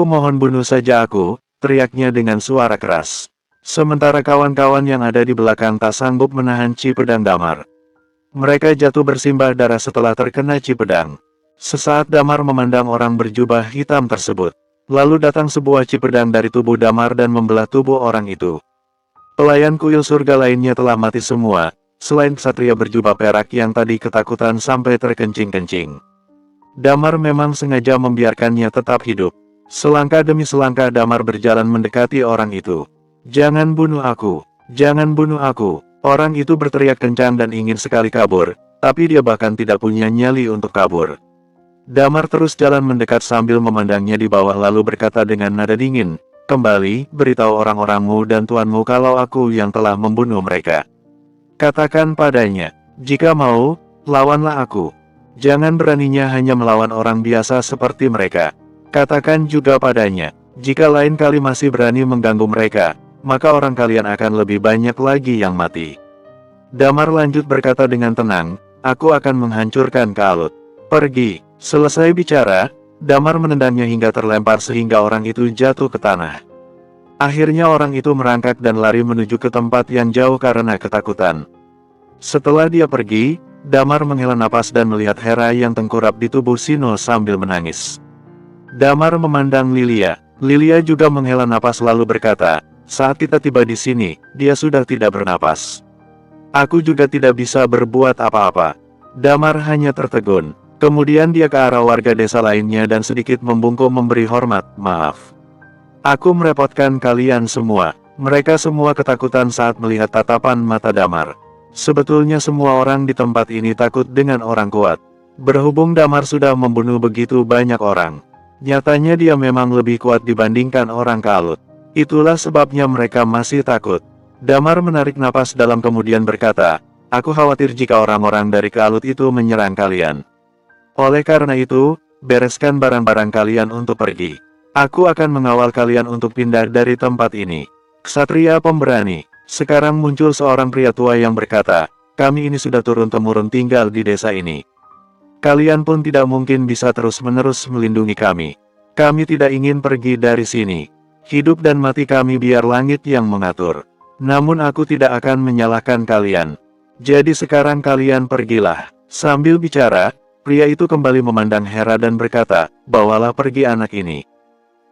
mohon bunuh saja aku, teriaknya dengan suara keras. Sementara kawan-kawan yang ada di belakang tak sanggup menahan Ci Pedang Damar. Mereka jatuh bersimbah darah setelah terkena Ci Pedang. Sesaat Damar memandang orang berjubah hitam tersebut. Lalu datang sebuah Ci Pedang dari tubuh Damar dan membelah tubuh orang itu. Pelayan kuil surga lainnya telah mati semua, selain ksatria berjubah perak yang tadi ketakutan sampai terkencing-kencing. Damar memang sengaja membiarkannya tetap hidup. Selangkah demi selangkah Damar berjalan mendekati orang itu. "Jangan bunuh aku! Jangan bunuh aku!" Orang itu berteriak kencang dan ingin sekali kabur, tapi dia bahkan tidak punya nyali untuk kabur. Damar terus jalan mendekat sambil memandangnya di bawah lalu berkata dengan nada dingin, "Kembali, beritahu orang-orangmu dan tuanmu kalau aku yang telah membunuh mereka. Katakan padanya, jika mau, lawanlah aku. Jangan beraninya hanya melawan orang biasa seperti mereka. Katakan juga padanya, jika lain kali masih berani mengganggu mereka, maka orang kalian akan lebih banyak lagi yang mati." Damar lanjut berkata dengan tenang, "Aku akan menghancurkan Kaalut. Pergi." Selesai bicara, Damar menendangnya hingga terlempar sehingga orang itu jatuh ke tanah. Akhirnya orang itu merangkak dan lari menuju ke tempat yang jauh karena ketakutan. Setelah dia pergi, Damar menghela napas dan melihat Hera yang tengkurap di tubuh Sino sambil menangis. Damar memandang Lilia. Lilia juga menghela napas lalu berkata, "Saat kita tiba di sini, dia sudah tidak bernapas. Aku juga tidak bisa berbuat apa-apa." Damar hanya tertegun. Kemudian dia ke arah warga desa lainnya dan sedikit membungkuk memberi hormat, "Maaf. Aku merepotkan kalian semua." Mereka semua ketakutan saat melihat tatapan mata Damar. Sebetulnya semua orang di tempat ini takut dengan orang kuat. Berhubung Damar sudah membunuh begitu banyak orang, nyatanya dia memang lebih kuat dibandingkan orang Kaalut. Itulah sebabnya mereka masih takut. Damar menarik napas dalam kemudian berkata, "Aku khawatir jika orang-orang dari Kaalut itu menyerang kalian. Oleh karena itu, bereskan barang-barang kalian untuk pergi. Aku akan mengawal kalian untuk pindah dari tempat ini." Ksatria pemberani. Sekarang muncul seorang pria tua yang berkata, "Kami ini sudah turun-temurun tinggal di desa ini. Kalian pun tidak mungkin bisa terus-menerus melindungi kami. Kami tidak ingin pergi dari sini. Hidup dan mati kami biar langit yang mengatur. Namun aku tidak akan menyalahkan kalian. Jadi sekarang kalian pergilah." Sambil bicara, pria itu kembali memandang Hera dan berkata, "Bawalah pergi anak ini.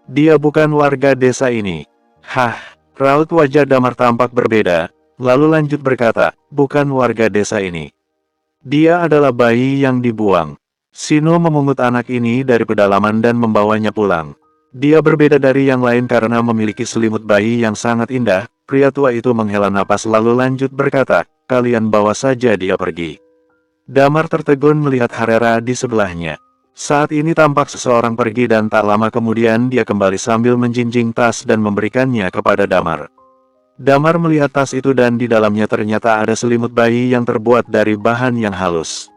Dia bukan warga desa ini." "Hah?" Raut wajah Damar tampak berbeda, lalu lanjut berkata, "Bukan warga desa ini. Dia adalah bayi yang dibuang." Sino memungut anak ini dari pedalaman dan membawanya pulang. Dia berbeda dari yang lain karena memiliki selimut bayi yang sangat indah. Pria tua itu menghela napas lalu lanjut berkata, "Kalian bawa saja dia pergi." Damar tertegun melihat Harera di sebelahnya. Saat ini tampak seseorang pergi dan tak lama kemudian dia kembali sambil menjinjing tas dan memberikannya kepada Damar. Damar melihat tas itu dan di dalamnya ternyata ada selimut bayi yang terbuat dari bahan yang halus.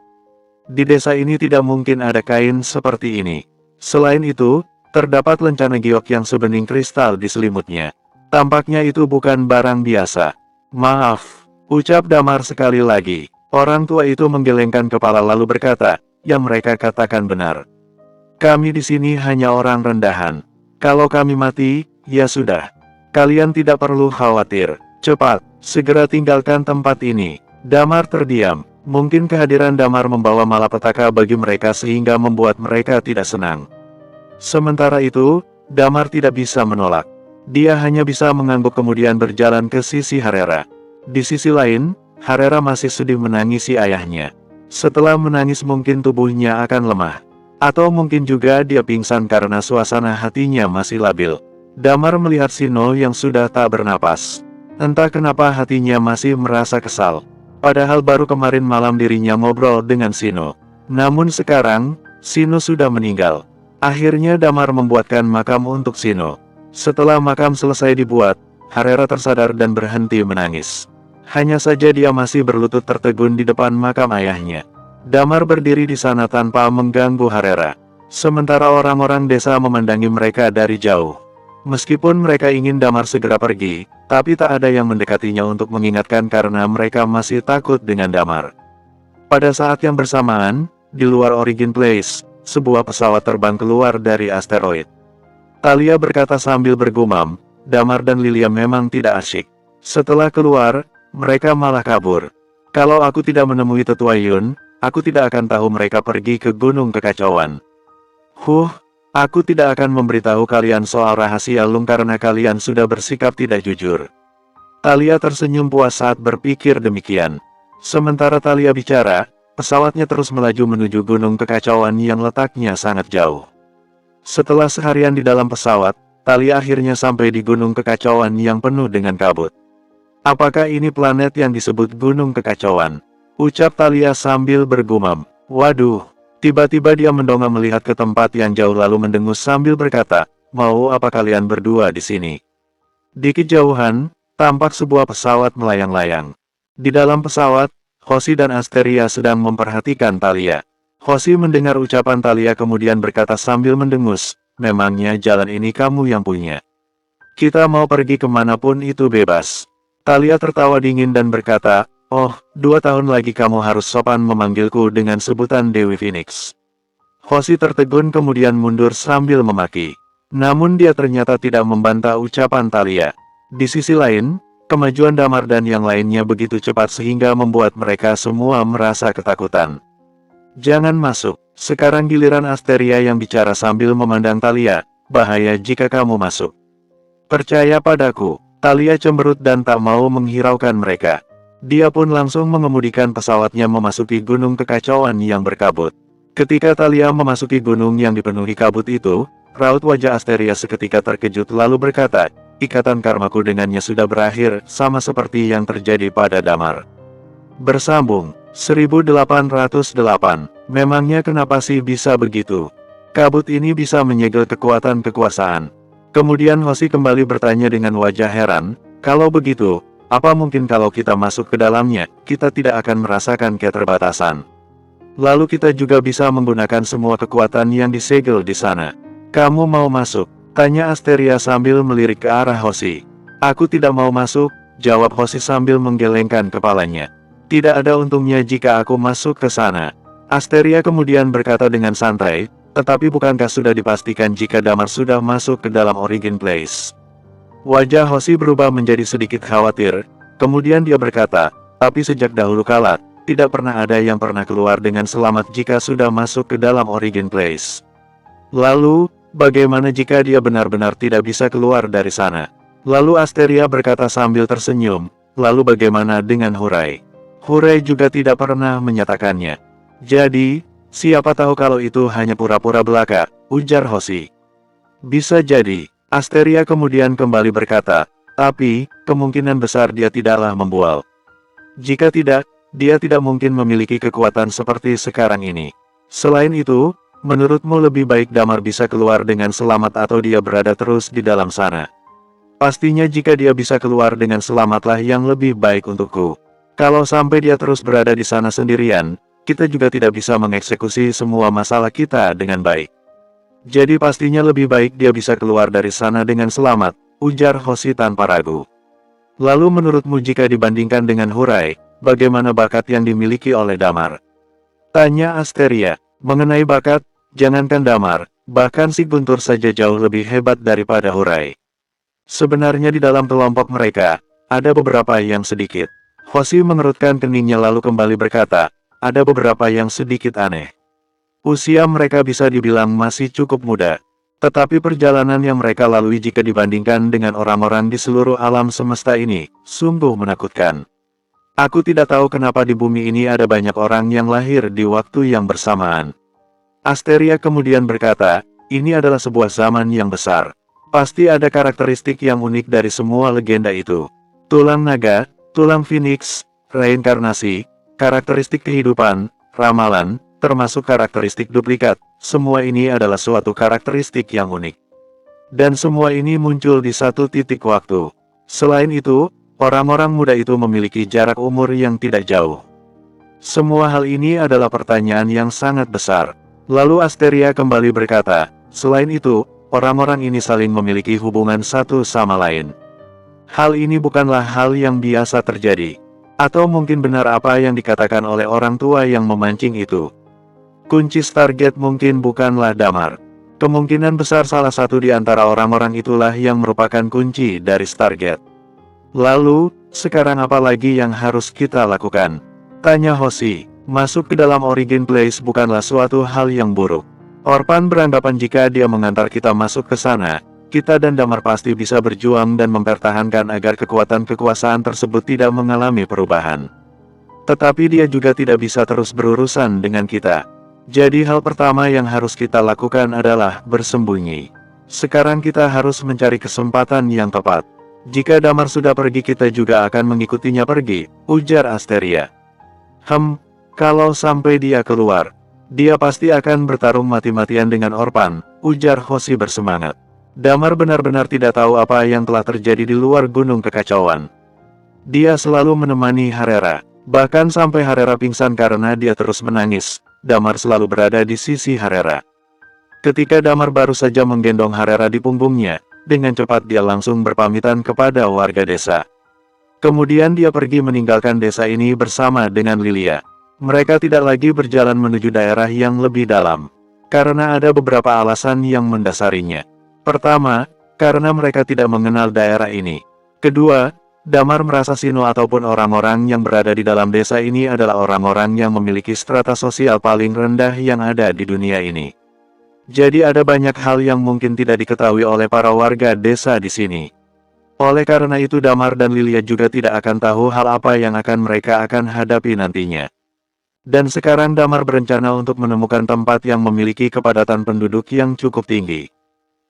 Di desa ini tidak mungkin ada kain seperti ini. Selain itu, terdapat lencana giok yang sebening kristal di selimutnya. Tampaknya itu bukan barang biasa. "Maaf," ucap Damar sekali lagi. Orang tua itu menggelengkan kepala lalu berkata, "Yang mereka katakan benar. Kami di sini hanya orang rendahan. Kalau kami mati, ya sudah. Kalian tidak perlu khawatir. Cepat, segera tinggalkan tempat ini." Damar terdiam. Mungkin kehadiran Damar membawa malapetaka bagi mereka sehingga membuat mereka tidak senang. Sementara itu, Damar tidak bisa menolak. Dia hanya bisa mengangguk kemudian berjalan ke sisi Harera. Di sisi lain, Harera masih sedih menangisi ayahnya. Setelah menangis mungkin tubuhnya akan lemah. Atau mungkin juga dia pingsan karena suasana hatinya masih labil. Damar melihat Sino yang sudah tak bernapas. Entah kenapa hatinya masih merasa kesal. Padahal baru kemarin malam dirinya ngobrol dengan Sino. Namun sekarang, Sino sudah meninggal. Akhirnya Damar membuatkan makam untuk Sino. Setelah makam selesai dibuat, Harera tersadar dan berhenti menangis. Hanya saja dia masih berlutut tertegun di depan makam ayahnya. Damar berdiri di sana tanpa mengganggu Harera. Sementara orang-orang desa memandangi mereka dari jauh. Meskipun mereka ingin Damar segera pergi, tapi tak ada yang mendekatinya untuk mengingatkan karena mereka masih takut dengan Damar. Pada saat yang bersamaan, di luar Origin Place, sebuah pesawat terbang keluar dari asteroid. Talia berkata sambil bergumam, Damar dan Lilia memang tidak asyik. Setelah keluar, mereka malah kabur. Kalau aku tidak menemui Tetua Yun, aku tidak akan tahu mereka pergi ke Gunung Kekacauan. Aku tidak akan memberitahu kalian soal rahasia Lung karena kalian sudah bersikap tidak jujur. Talia tersenyum puas saat berpikir demikian. Sementara Talia bicara, pesawatnya terus melaju menuju Gunung Kekacauan yang letaknya sangat jauh. Setelah seharian di dalam pesawat, Talia akhirnya sampai di Gunung Kekacauan yang penuh dengan kabut. Apakah ini planet yang disebut Gunung Kekacauan? Ucap Talia sambil bergumam. Waduh! Tiba-tiba dia mendongak melihat ke tempat yang jauh lalu mendengus sambil berkata, mau apa kalian berdua di sini? Di kejauhan, tampak sebuah pesawat melayang-layang. Di dalam pesawat, Hoshi dan Asteria sedang memperhatikan Talia. Hoshi mendengar ucapan Talia kemudian berkata sambil mendengus, memangnya jalan ini kamu yang punya? Kita mau pergi kemanapun itu bebas. Talia tertawa dingin dan berkata, oh, 2 tahun lagi kamu harus sopan memanggilku dengan sebutan Dewi Phoenix. Hoshi tertegun kemudian mundur sambil memaki. Namun dia ternyata tidak membantah ucapan Talia. Di sisi lain, kemajuan Damar dan yang lainnya begitu cepat sehingga membuat mereka semua merasa ketakutan. Jangan masuk. Sekarang giliran Asteria yang bicara sambil memandang Talia, bahaya jika kamu masuk. Percaya padaku. Talia cemberut dan tak mau menghiraukan mereka. Dia pun langsung mengemudikan pesawatnya memasuki Gunung Kekacauan yang berkabut. Ketika Talia memasuki gunung yang dipenuhi kabut itu, raut wajah Asteria seketika terkejut lalu berkata, ikatan karmaku dengannya sudah berakhir, sama seperti yang terjadi pada Damar. Bersambung, 1808, memangnya kenapa sih bisa begitu? Kabut ini bisa menyegel kekuatan kekuasaan. Kemudian Hoshi kembali bertanya dengan wajah heran, kalau begitu, apa mungkin kalau kita masuk ke dalamnya, kita tidak akan merasakan keterbatasan? Lalu kita juga bisa menggunakan semua kekuatan yang disegel di sana. Kamu mau masuk? Tanya Asteria sambil melirik ke arah Hoshi. Aku tidak mau masuk, jawab Hoshi sambil menggelengkan kepalanya. Tidak ada untungnya jika aku masuk ke sana. Asteria kemudian berkata dengan santai, tetapi bukankah sudah dipastikan jika Damar sudah masuk ke dalam Origin Place? Wajah Hoshi berubah menjadi sedikit khawatir, kemudian dia berkata, tapi sejak dahulu kala, tidak pernah ada yang pernah keluar dengan selamat jika sudah masuk ke dalam Origin Place. Lalu, bagaimana jika dia benar-benar tidak bisa keluar dari sana? Lalu Asteria berkata sambil tersenyum, lalu bagaimana dengan Hurai? Hurai juga tidak pernah menyatakannya. Jadi, siapa tahu kalau itu hanya pura-pura belaka, ujar Hoshi. Bisa jadi, Asteria kemudian kembali berkata, tapi, kemungkinan besar dia tidaklah membual. Jika tidak, dia tidak mungkin memiliki kekuatan seperti sekarang ini. Selain itu, menurutmu lebih baik Damar bisa keluar dengan selamat atau dia berada terus di dalam sana? Pastinya jika dia bisa keluar dengan selamatlah yang lebih baik untukku. Kalau sampai dia terus berada di sana sendirian, kita juga tidak bisa mengeksekusi semua masalah kita dengan baik. Jadi pastinya lebih baik dia bisa keluar dari sana dengan selamat, ujar Hoshi tanpa ragu. Lalu menurutmu jika dibandingkan dengan Hurai, bagaimana bakat yang dimiliki oleh Damar? Tanya Asteria. Mengenai bakat, jangankan Damar, bahkan si Guntur saja jauh lebih hebat daripada Hurai. Sebenarnya di dalam kelompok mereka, ada beberapa yang sedikit. Hoshi mengerutkan keningnya lalu kembali berkata, ada beberapa yang sedikit aneh. Usia mereka bisa dibilang masih cukup muda. Tetapi perjalanan yang mereka lalui jika dibandingkan dengan orang-orang di seluruh alam semesta ini, sungguh menakutkan. Aku tidak tahu kenapa di bumi ini ada banyak orang yang lahir di waktu yang bersamaan. Asteria kemudian berkata, ini adalah sebuah zaman yang besar. Pasti ada karakteristik yang unik dari semua legenda itu. Tulang naga, tulang phoenix, reinkarnasi, karakteristik kehidupan, ramalan, termasuk karakteristik duplikat, semua ini adalah suatu karakteristik yang unik. Dan semua ini muncul di satu titik waktu. Selain itu, orang-orang muda itu memiliki jarak umur yang tidak jauh. Semua hal ini adalah pertanyaan yang sangat besar. Lalu Asteria kembali berkata, selain itu, orang-orang ini saling memiliki hubungan satu sama lain. Hal ini bukanlah hal yang biasa terjadi. Atau mungkin benar apa yang dikatakan oleh orang tua yang memancing itu. Kunci Stargate mungkin bukanlah Damar. Kemungkinan besar salah satu di antara orang-orang itulah yang merupakan kunci dari Stargate. Lalu, sekarang apa lagi yang harus kita lakukan? Tanya Hoshi. Masuk ke dalam Origin Place bukanlah suatu hal yang buruk. Orpan beranggapan jika dia mengantar kita masuk ke sana, kita dan Damar pasti bisa berjuang dan mempertahankan agar kekuatan kekuasaan tersebut tidak mengalami perubahan. Tetapi dia juga tidak bisa terus berurusan dengan kita. Jadi hal pertama yang harus kita lakukan adalah bersembunyi. Sekarang kita harus mencari kesempatan yang tepat. Jika Damar sudah pergi kita juga akan mengikutinya pergi, ujar Asteria. Kalau sampai dia keluar, dia pasti akan bertarung mati-matian dengan Orpan, ujar Hoshi bersemangat. Damar benar-benar tidak tahu apa yang telah terjadi di luar gunung kekacauan. Dia selalu menemani Harera, bahkan sampai Harera pingsan karena dia terus menangis. Damar selalu berada di sisi Harera. Ketika Damar baru saja menggendong Harera di punggungnya, dengan cepat dia langsung berpamitan kepada warga desa. Kemudian dia pergi meninggalkan desa ini bersama dengan Lilia. Mereka tidak lagi berjalan menuju daerah yang lebih dalam, karena ada beberapa alasan yang mendasarinya. Pertama, karena mereka tidak mengenal daerah ini. Kedua, Damar merasa Sino ataupun orang-orang yang berada di dalam desa ini adalah orang-orang yang memiliki strata sosial paling rendah yang ada di dunia ini. Jadi ada banyak hal yang mungkin tidak diketahui oleh para warga desa di sini. Oleh karena itu Damar dan Lilia juga tidak akan tahu hal apa yang mereka akan hadapi nantinya. Dan sekarang Damar berencana untuk menemukan tempat yang memiliki kepadatan penduduk yang cukup tinggi.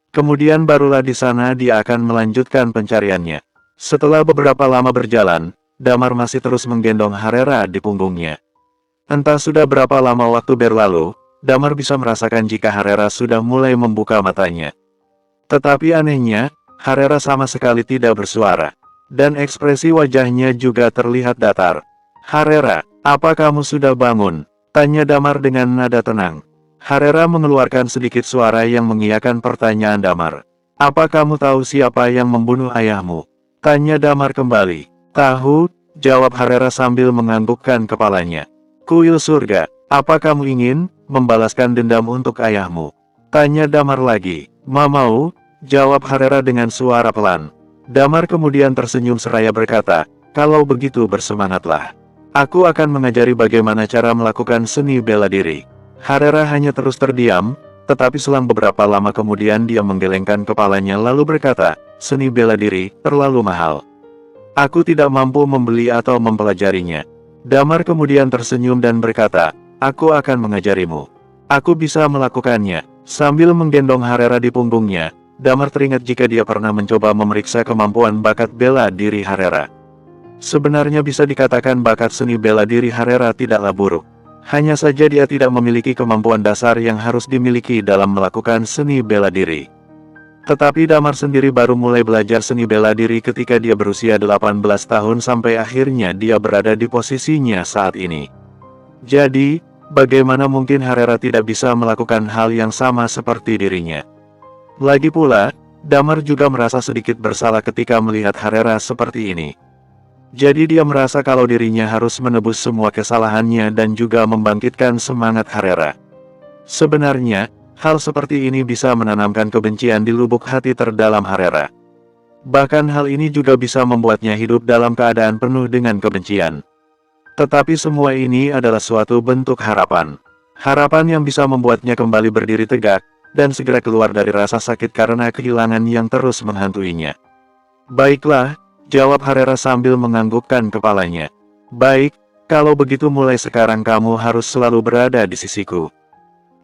Kemudian barulah di sana dia akan melanjutkan pencariannya. Setelah beberapa lama berjalan, Damar masih terus menggendong Harera di punggungnya. Entah sudah berapa lama waktu berlalu, Damar bisa merasakan jika Harera sudah mulai membuka matanya. Tetapi anehnya, Harera sama sekali tidak bersuara. Dan ekspresi wajahnya juga terlihat datar. Harera, apa kamu sudah bangun? Tanya Damar dengan nada tenang. Harera mengeluarkan sedikit suara yang mengiyakan pertanyaan Damar. Apa kamu tahu siapa yang membunuh ayahmu? Tanya Damar kembali. Tahu, jawab Harera sambil menganggukkan kepalanya. Kuil surga, apa kamu ingin membalaskan dendam untuk ayahmu? Tanya Damar lagi. Mau, jawab Harera dengan suara pelan. Damar kemudian tersenyum seraya berkata, kalau begitu bersemangatlah. Aku akan mengajari bagaimana cara melakukan seni bela diri. Harera hanya terus terdiam, tetapi selang beberapa lama kemudian dia menggelengkan kepalanya lalu berkata, seni bela diri terlalu mahal. Aku tidak mampu membeli atau mempelajarinya. Damar kemudian tersenyum dan berkata, aku akan mengajarimu. Aku bisa melakukannya. Sambil menggendong Harera di punggungnya, Damar teringat jika dia pernah mencoba memeriksa kemampuan bakat bela diri Harera. Sebenarnya bisa dikatakan bakat seni bela diri Harera tidaklah buruk. Hanya saja dia tidak memiliki kemampuan dasar yang harus dimiliki dalam melakukan seni bela diri. Tetapi Damar sendiri baru mulai belajar seni bela diri ketika dia berusia 18 tahun sampai akhirnya dia berada di posisinya saat ini. Jadi, bagaimana mungkin Harera tidak bisa melakukan hal yang sama seperti dirinya? Lagi pula, Damar juga merasa sedikit bersalah ketika melihat Harera seperti ini. Jadi dia merasa kalau dirinya harus menebus semua kesalahannya dan juga membangkitkan semangat Harera. Sebenarnya, hal seperti ini bisa menanamkan kebencian di lubuk hati terdalam Harera. Bahkan hal ini juga bisa membuatnya hidup dalam keadaan penuh dengan kebencian. Tetapi semua ini adalah suatu bentuk harapan. Harapan yang bisa membuatnya kembali berdiri tegak, dan segera keluar dari rasa sakit karena kehilangan yang terus menghantuinya. Baiklah, jawab Harera sambil menganggukkan kepalanya. Baik, kalau begitu mulai sekarang kamu harus selalu berada di sisiku.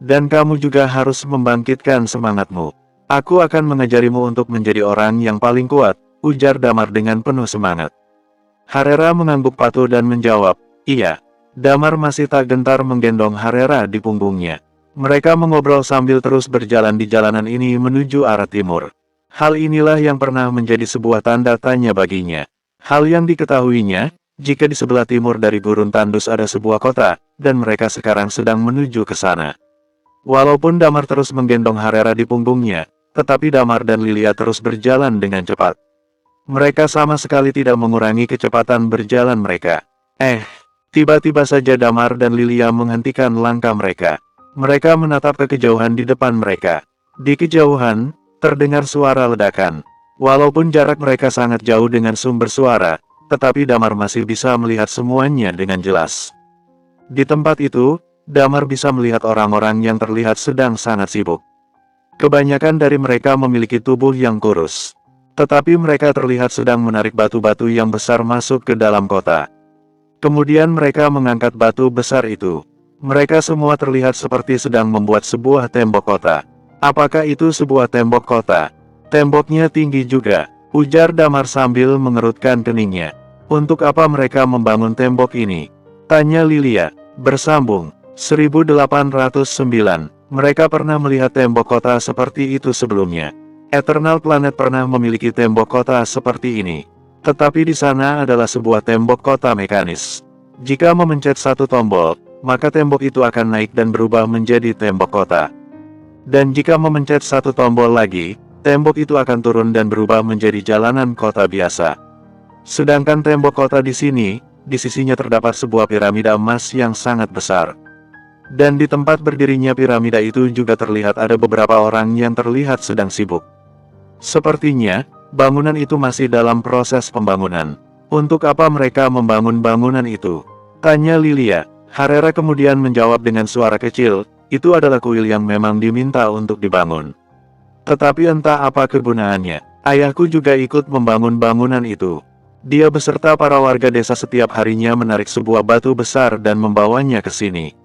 Dan kamu juga harus membangkitkan semangatmu. Aku akan mengajarimu untuk menjadi orang yang paling kuat, ujar Damar dengan penuh semangat. Harera mengangguk patuh dan menjawab, iya. Damar masih tak gentar menggendong Harera di punggungnya. Mereka mengobrol sambil terus berjalan di jalanan ini menuju arah timur. Hal inilah yang pernah menjadi sebuah tanda tanya baginya. Hal yang diketahuinya, jika di sebelah timur dari gurun tandus ada sebuah kota, dan mereka sekarang sedang menuju ke sana. Walaupun Damar terus menggendong Harera di punggungnya, tetapi Damar dan Lilia terus berjalan dengan cepat. Mereka sama sekali tidak mengurangi kecepatan berjalan mereka. Tiba-tiba saja Damar dan Lilia menghentikan langkah mereka. Mereka menatap ke kejauhan di depan mereka. Di kejauhan, terdengar suara ledakan. Walaupun jarak mereka sangat jauh dengan sumber suara, tetapi Damar masih bisa melihat semuanya dengan jelas. Di tempat itu, Damar bisa melihat orang-orang yang terlihat sedang sangat sibuk. Kebanyakan dari mereka memiliki tubuh yang kurus. Tetapi mereka terlihat sedang menarik batu-batu yang besar masuk ke dalam kota. Kemudian mereka mengangkat batu besar itu. Mereka semua terlihat seperti sedang membuat sebuah tembok kota. Apakah itu sebuah tembok kota? Temboknya tinggi juga, ujar Damar sambil mengerutkan keningnya. Untuk apa mereka membangun tembok ini? Tanya Lilia. Bersambung. 1809. Mereka pernah melihat tembok kota seperti itu sebelumnya. Eternal Planet pernah memiliki tembok kota seperti ini. Tetapi di sana adalah sebuah tembok kota mekanis. Jika memencet satu tombol, maka tembok itu akan naik dan berubah menjadi tembok kota. Dan jika memencet satu tombol lagi, tembok itu akan turun dan berubah menjadi jalanan kota biasa. Sedangkan tembok kota di sini, di sisinya terdapat sebuah piramida emas yang sangat besar. Dan di tempat berdirinya piramida itu juga terlihat ada beberapa orang yang terlihat sedang sibuk. Sepertinya, bangunan itu masih dalam proses pembangunan. Untuk apa mereka membangun bangunan itu? Tanya Lilia. Harera kemudian menjawab dengan suara kecil, itu adalah kuil yang memang diminta untuk dibangun. Tetapi entah apa kegunaannya, ayahku juga ikut membangun bangunan itu. Dia beserta para warga desa setiap harinya menarik sebuah batu besar dan membawanya ke sini.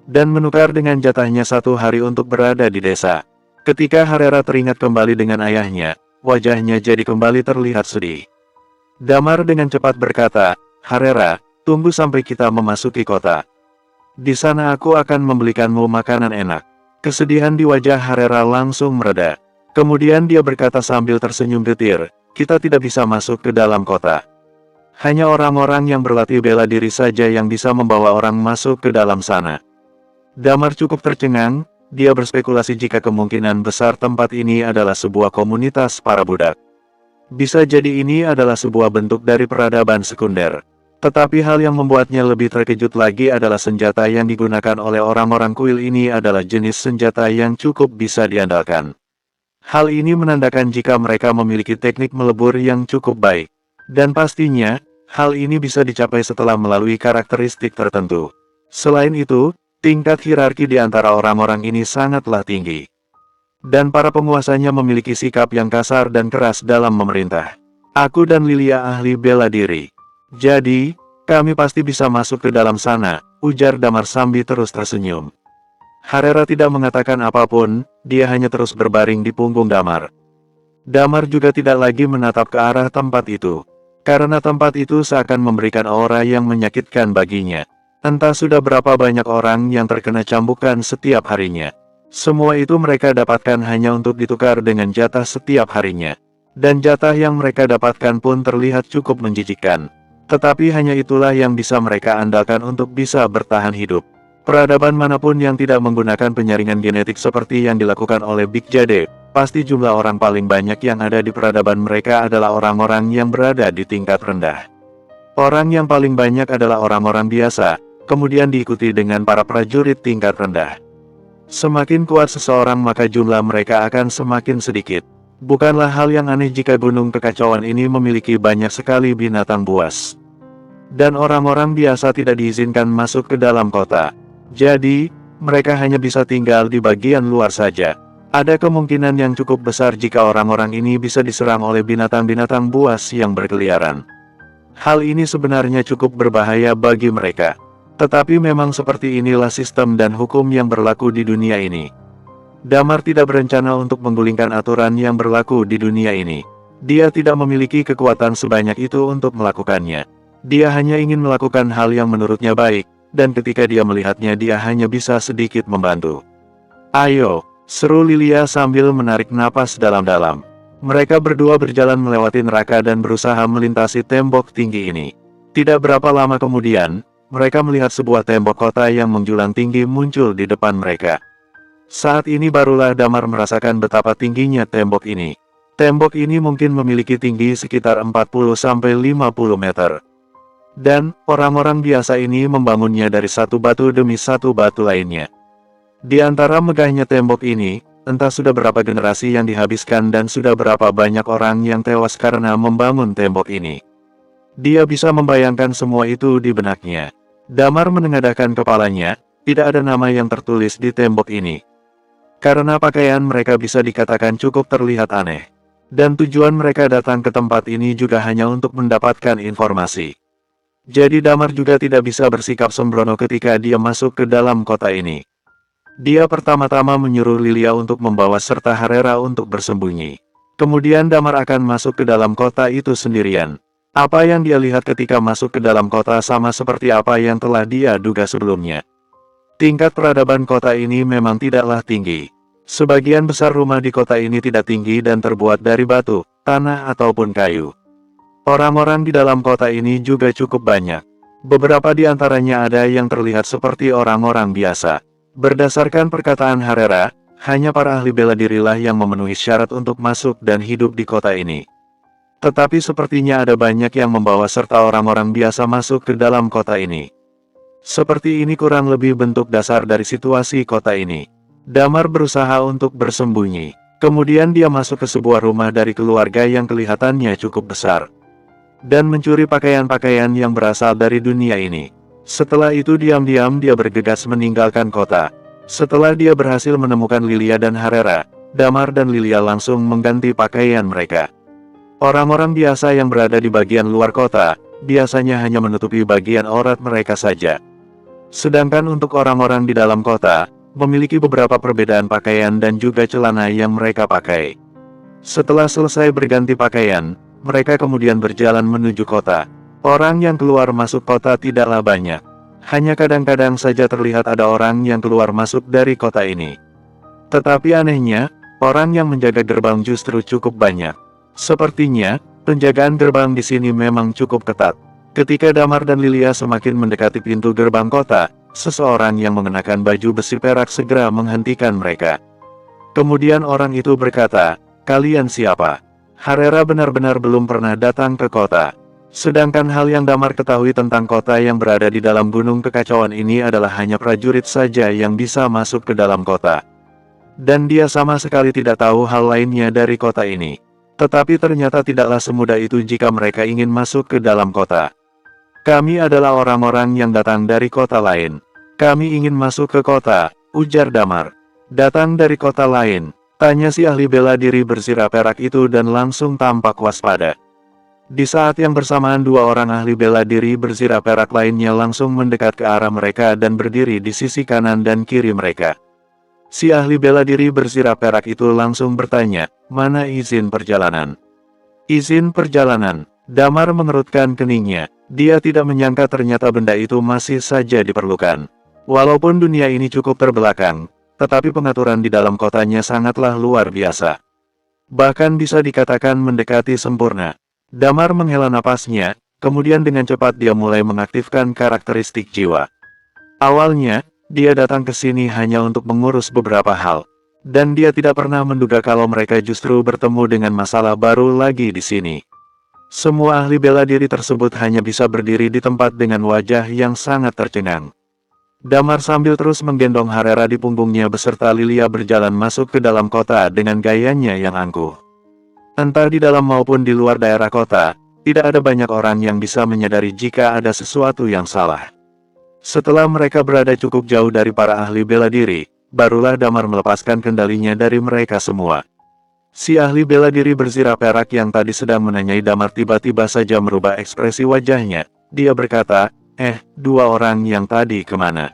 Dan menukar dengan jatahnya satu hari untuk berada di desa. Ketika Harera teringat kembali dengan ayahnya, wajahnya jadi kembali terlihat sedih. Damar dengan cepat berkata, Harera, tunggu sampai kita memasuki kota. Di sana aku akan membelikanmu makanan enak. Kesedihan di wajah Harera langsung mereda. Kemudian dia berkata sambil tersenyum getir, kita tidak bisa masuk ke dalam kota. Hanya orang-orang yang berlatih bela diri saja yang bisa membawa orang masuk ke dalam sana. Damar cukup tercengang, dia berspekulasi jika kemungkinan besar tempat ini adalah sebuah komunitas para budak. Bisa jadi ini adalah sebuah bentuk dari peradaban sekunder. Tetapi hal yang membuatnya lebih terkejut lagi adalah senjata yang digunakan oleh orang-orang kuil ini adalah jenis senjata yang cukup bisa diandalkan. Hal ini menandakan jika mereka memiliki teknik melebur yang cukup baik. Dan pastinya, hal ini bisa dicapai setelah melalui karakteristik tertentu. Selain itu, tingkat hierarki di antara orang-orang ini sangatlah tinggi. Dan para penguasanya memiliki sikap yang kasar dan keras dalam memerintah. Aku dan Lilia ahli bela diri. Jadi, kami pasti bisa masuk ke dalam sana, ujar Damar sambil terus tersenyum. Harera tidak mengatakan apapun, dia hanya terus berbaring di punggung Damar. Damar juga tidak lagi menatap ke arah tempat itu. Karena tempat itu seakan memberikan aura yang menyakitkan baginya. Entah sudah berapa banyak orang yang terkena cambukan setiap harinya. Semua itu mereka dapatkan hanya untuk ditukar dengan jatah setiap harinya. Dan jatah yang mereka dapatkan pun terlihat cukup menjijikkan. Tetapi hanya itulah yang bisa mereka andalkan untuk bisa bertahan hidup. Peradaban manapun yang tidak menggunakan penyaringan genetik seperti yang dilakukan oleh Big Jade, pasti jumlah orang paling banyak yang ada di peradaban mereka adalah orang-orang yang berada di tingkat rendah. Orang yang paling banyak adalah orang-orang biasa, kemudian diikuti dengan para prajurit tingkat rendah. Semakin kuat seseorang maka jumlah mereka akan semakin sedikit. Bukanlah hal yang aneh jika gunung kekacauan ini memiliki banyak sekali binatang buas. Dan orang-orang biasa tidak diizinkan masuk ke dalam kota. Jadi, mereka hanya bisa tinggal di bagian luar saja. Ada kemungkinan yang cukup besar jika orang-orang ini bisa diserang oleh binatang-binatang buas yang berkeliaran. Hal ini sebenarnya cukup berbahaya bagi mereka. Tetapi memang seperti inilah sistem dan hukum yang berlaku di dunia ini. Damar tidak berencana untuk menggulingkan aturan yang berlaku di dunia ini. Dia tidak memiliki kekuatan sebanyak itu untuk melakukannya. Dia hanya ingin melakukan hal yang menurutnya baik, dan ketika dia melihatnya dia hanya bisa sedikit membantu. Ayo, seru Lilia sambil menarik napas dalam-dalam. Mereka berdua berjalan melewati neraka dan berusaha melintasi tembok tinggi ini. Tidak berapa lama kemudian, mereka melihat sebuah tembok kota yang menjulang tinggi muncul di depan mereka. Saat ini barulah Damar merasakan betapa tingginya tembok ini. Tembok ini mungkin memiliki tinggi sekitar 40-50 meter. Dan, orang-orang biasa ini membangunnya dari satu batu demi satu batu lainnya. Di antara megahnya tembok ini, entah sudah berapa generasi yang dihabiskan dan sudah berapa banyak orang yang tewas karena membangun tembok ini. Dia bisa membayangkan semua itu di benaknya. Damar menengadahkan kepalanya, tidak ada nama yang tertulis di tembok ini. Karena pakaian mereka bisa dikatakan cukup terlihat aneh. Dan tujuan mereka datang ke tempat ini juga hanya untuk mendapatkan informasi. Jadi Damar juga tidak bisa bersikap sembrono ketika dia masuk ke dalam kota ini. Dia pertama-tama menyuruh Lilia untuk membawa serta Harera untuk bersembunyi. Kemudian Damar akan masuk ke dalam kota itu sendirian. Apa yang dia lihat ketika masuk ke dalam kota sama seperti apa yang telah dia duga sebelumnya. Tingkat peradaban kota ini memang tidaklah tinggi. Sebagian besar rumah di kota ini tidak tinggi dan terbuat dari batu, tanah ataupun kayu. Orang-orang di dalam kota ini juga cukup banyak. Beberapa di antaranya ada yang terlihat seperti orang-orang biasa. Berdasarkan perkataan Harera, hanya para ahli bela dirilah yang memenuhi syarat untuk masuk dan hidup di kota ini. Tetapi sepertinya ada banyak yang membawa serta orang-orang biasa masuk ke dalam kota ini. Seperti ini kurang lebih bentuk dasar dari situasi kota ini. Damar berusaha untuk bersembunyi. Kemudian dia masuk ke sebuah rumah dari keluarga yang kelihatannya cukup besar. Dan mencuri pakaian-pakaian yang berasal dari dunia ini. Setelah itu diam-diam dia bergegas meninggalkan kota. Setelah dia berhasil menemukan Lilia dan Harera, Damar dan Lilia langsung mengganti pakaian mereka. Orang-orang biasa yang berada di bagian luar kota, biasanya hanya menutupi bagian aurat mereka saja. Sedangkan untuk orang-orang di dalam kota, memiliki beberapa perbedaan pakaian dan juga celana yang mereka pakai. Setelah selesai berganti pakaian, mereka kemudian berjalan menuju kota. Orang yang keluar masuk kota tidaklah banyak. Hanya kadang-kadang saja terlihat ada orang yang keluar masuk dari kota ini. Tetapi anehnya, orang yang menjaga gerbang justru cukup banyak. Sepertinya, penjagaan gerbang di sini memang cukup ketat. Ketika Damar dan Lilia semakin mendekati pintu gerbang kota, seseorang yang mengenakan baju besi perak segera menghentikan mereka. Kemudian orang itu berkata, "Kalian siapa?" Harera benar-benar belum pernah datang ke kota. Sedangkan hal yang Damar ketahui tentang kota yang berada di dalam gunung kekacauan ini adalah hanya prajurit saja yang bisa masuk ke dalam kota. Dan dia sama sekali tidak tahu hal lainnya dari kota ini. Tetapi ternyata tidaklah semudah itu jika mereka ingin masuk ke dalam kota. "Kami adalah orang-orang yang datang dari kota lain. Kami ingin masuk ke kota," ujar Damar. "Datang dari kota lain?" tanya si ahli bela diri bersirah perak itu dan langsung tampak waspada. Di saat yang bersamaan dua orang ahli bela diri bersirah perak lainnya langsung mendekat ke arah mereka dan berdiri di sisi kanan dan kiri mereka. Si ahli bela diri bersirah perak itu langsung bertanya, "Mana izin perjalanan?" "Izin perjalanan?" Damar mengerutkan keningnya. Dia tidak menyangka ternyata benda itu masih saja diperlukan. Walaupun dunia ini cukup terbelakang, tetapi pengaturan di dalam kotanya sangatlah luar biasa. Bahkan bisa dikatakan mendekati sempurna. Damar menghela napasnya, kemudian dengan cepat dia mulai mengaktifkan karakteristik jiwa. Awalnya, dia datang ke sini hanya untuk mengurus beberapa hal. Dan dia tidak pernah menduga kalau mereka justru bertemu dengan masalah baru lagi di sini. Semua ahli bela diri tersebut hanya bisa berdiri di tempat dengan wajah yang sangat tercengang. Damar sambil terus menggendong Harera di punggungnya beserta Lilia berjalan masuk ke dalam kota dengan gayanya yang angkuh. Entah di dalam maupun di luar daerah kota, tidak ada banyak orang yang bisa menyadari jika ada sesuatu yang salah. Setelah mereka berada cukup jauh dari para ahli bela diri, barulah Damar melepaskan kendalinya dari mereka semua. Si ahli bela diri bersirah perak yang tadi sedang menanyai Damar tiba-tiba saja merubah ekspresi wajahnya. Dia berkata, dua orang yang tadi kemana?"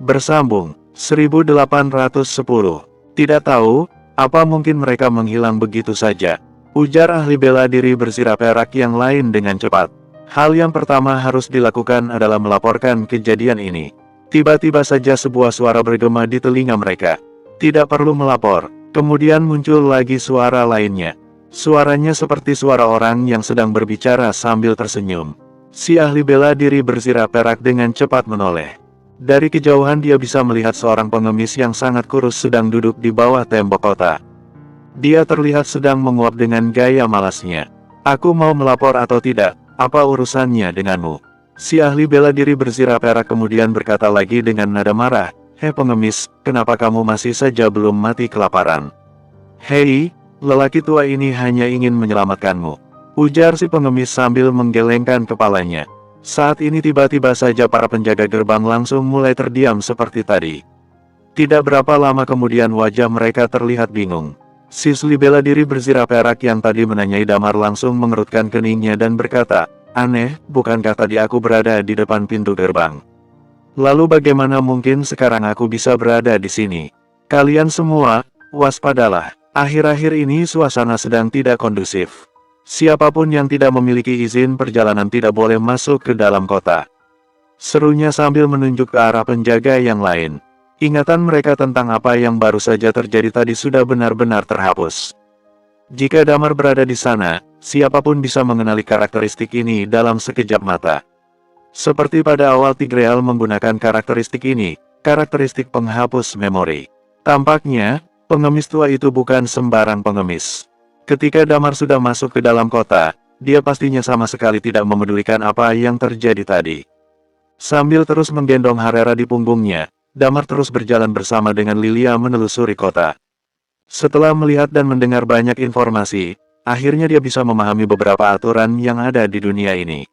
Bersambung, 1810. "Tidak tahu, apa mungkin mereka menghilang begitu saja?" ujar ahli bela diri bersirah perak yang lain dengan cepat. "Hal yang pertama harus dilakukan adalah melaporkan kejadian ini." Tiba-tiba saja sebuah suara bergema di telinga mereka. "Tidak perlu melapor." Kemudian muncul lagi suara lainnya. Suaranya seperti suara orang yang sedang berbicara sambil tersenyum. Si ahli bela diri bersirah perak dengan cepat menoleh. Dari kejauhan dia bisa melihat seorang pengemis yang sangat kurus sedang duduk di bawah tembok kota. Dia terlihat sedang menguap dengan gaya malasnya. "Aku mau melapor atau tidak, apa urusannya denganmu?" Si ahli bela diri bersirah perak kemudian berkata lagi dengan nada marah, "Hei pengemis, kenapa kamu masih saja belum mati kelaparan? Hei, lelaki tua ini hanya ingin menyelamatkanmu," ujar si pengemis sambil menggelengkan kepalanya. Saat ini tiba-tiba saja para penjaga gerbang langsung mulai terdiam seperti tadi. Tidak berapa lama kemudian wajah mereka terlihat bingung. Sisli bela diri berzirah perak yang tadi menanyai Damar langsung mengerutkan keningnya dan berkata, "Aneh, bukankah tadi aku berada di depan pintu gerbang? Lalu bagaimana mungkin sekarang aku bisa berada di sini? Kalian semua, waspadalah. Akhir-akhir ini suasana sedang tidak kondusif. Siapapun yang tidak memiliki izin perjalanan tidak boleh masuk ke dalam kota," serunya sambil menunjuk ke arah penjaga yang lain. Ingatan mereka tentang apa yang baru saja terjadi tadi sudah benar-benar terhapus. Jika Damar berada di sana, siapapun bisa mengenali karakteristik ini dalam sekejap mata. Seperti pada awal Tigreal menggunakan karakteristik ini, karakteristik penghapus memori. Tampaknya, pengemis tua itu bukan sembarang pengemis. Ketika Damar sudah masuk ke dalam kota, dia pastinya sama sekali tidak memedulikan apa yang terjadi tadi. Sambil terus menggendong Harera di punggungnya, Damar terus berjalan bersama dengan Lilia menelusuri kota. Setelah melihat dan mendengar banyak informasi, akhirnya dia bisa memahami beberapa aturan yang ada di dunia ini.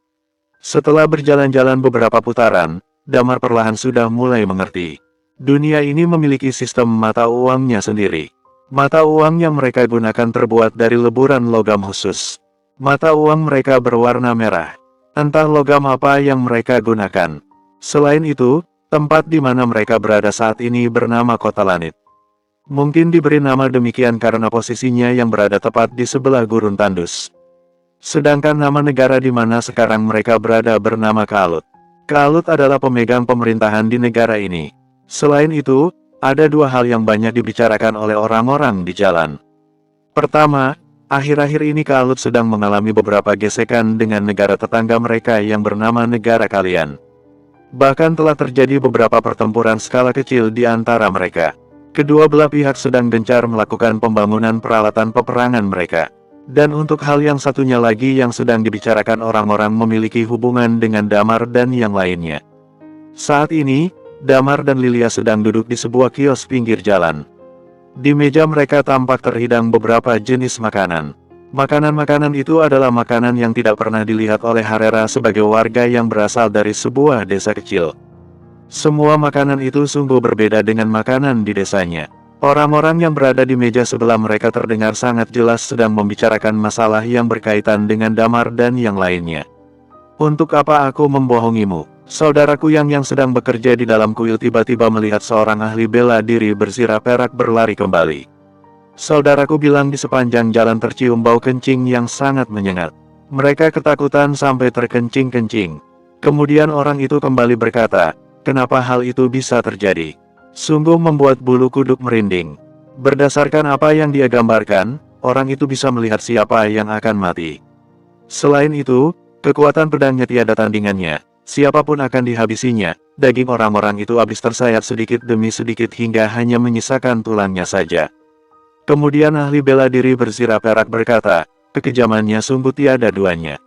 Setelah berjalan-jalan beberapa putaran, Damar perlahan sudah mulai mengerti. Dunia ini memiliki sistem mata uangnya sendiri. Mata uang yang mereka gunakan terbuat dari leburan logam khusus. Mata uang mereka berwarna merah. Entah logam apa yang mereka gunakan. Selain itu, tempat di mana mereka berada saat ini bernama Kota Langit. Mungkin diberi nama demikian karena posisinya yang berada tepat di sebelah gurun tandus. Sedangkan nama negara di mana sekarang mereka berada bernama Kalut. Kalut adalah pemegang pemerintahan di negara ini. Selain itu, ada dua hal yang banyak dibicarakan oleh orang-orang di jalan. Pertama, akhir-akhir ini Kalut sedang mengalami beberapa gesekan dengan negara tetangga mereka yang bernama negara kalian. Bahkan telah terjadi beberapa pertempuran skala kecil di antara mereka. Kedua belah pihak sedang gencar melakukan pembangunan peralatan peperangan mereka. Dan untuk hal yang satunya lagi yang sedang dibicarakan orang-orang memiliki hubungan dengan Damar dan yang lainnya. Saat ini, Damar dan Lilia sedang duduk di sebuah kios pinggir jalan. Di meja mereka tampak terhidang beberapa jenis makanan. Makanan-makanan itu adalah makanan yang tidak pernah dilihat oleh Harera sebagai warga yang berasal dari sebuah desa kecil. Semua makanan itu sungguh berbeda dengan makanan di desanya. Orang-orang yang berada di meja sebelah mereka terdengar sangat jelas sedang membicarakan masalah yang berkaitan dengan Damar dan yang lainnya. "Untuk apa aku membohongimu? Saudaraku yang sedang bekerja di dalam kuil tiba-tiba melihat seorang ahli bela diri bersirah perak berlari kembali. Saudaraku bilang di sepanjang jalan tercium bau kencing yang sangat menyengat. Mereka ketakutan sampai terkencing-kencing. Kemudian orang itu kembali berkata, kenapa hal itu bisa terjadi? Sungguh membuat bulu kuduk merinding. Berdasarkan apa yang dia gambarkan, orang itu bisa melihat siapa yang akan mati. Selain itu, kekuatan pedangnya tiada tandingannya. Siapapun akan dihabisinya. Daging orang-orang itu habis tersayat sedikit demi sedikit hingga hanya menyisakan tulangnya saja." Kemudian ahli bela diri bersirah perak berkata, kekejamannya sungguh tiada duanya.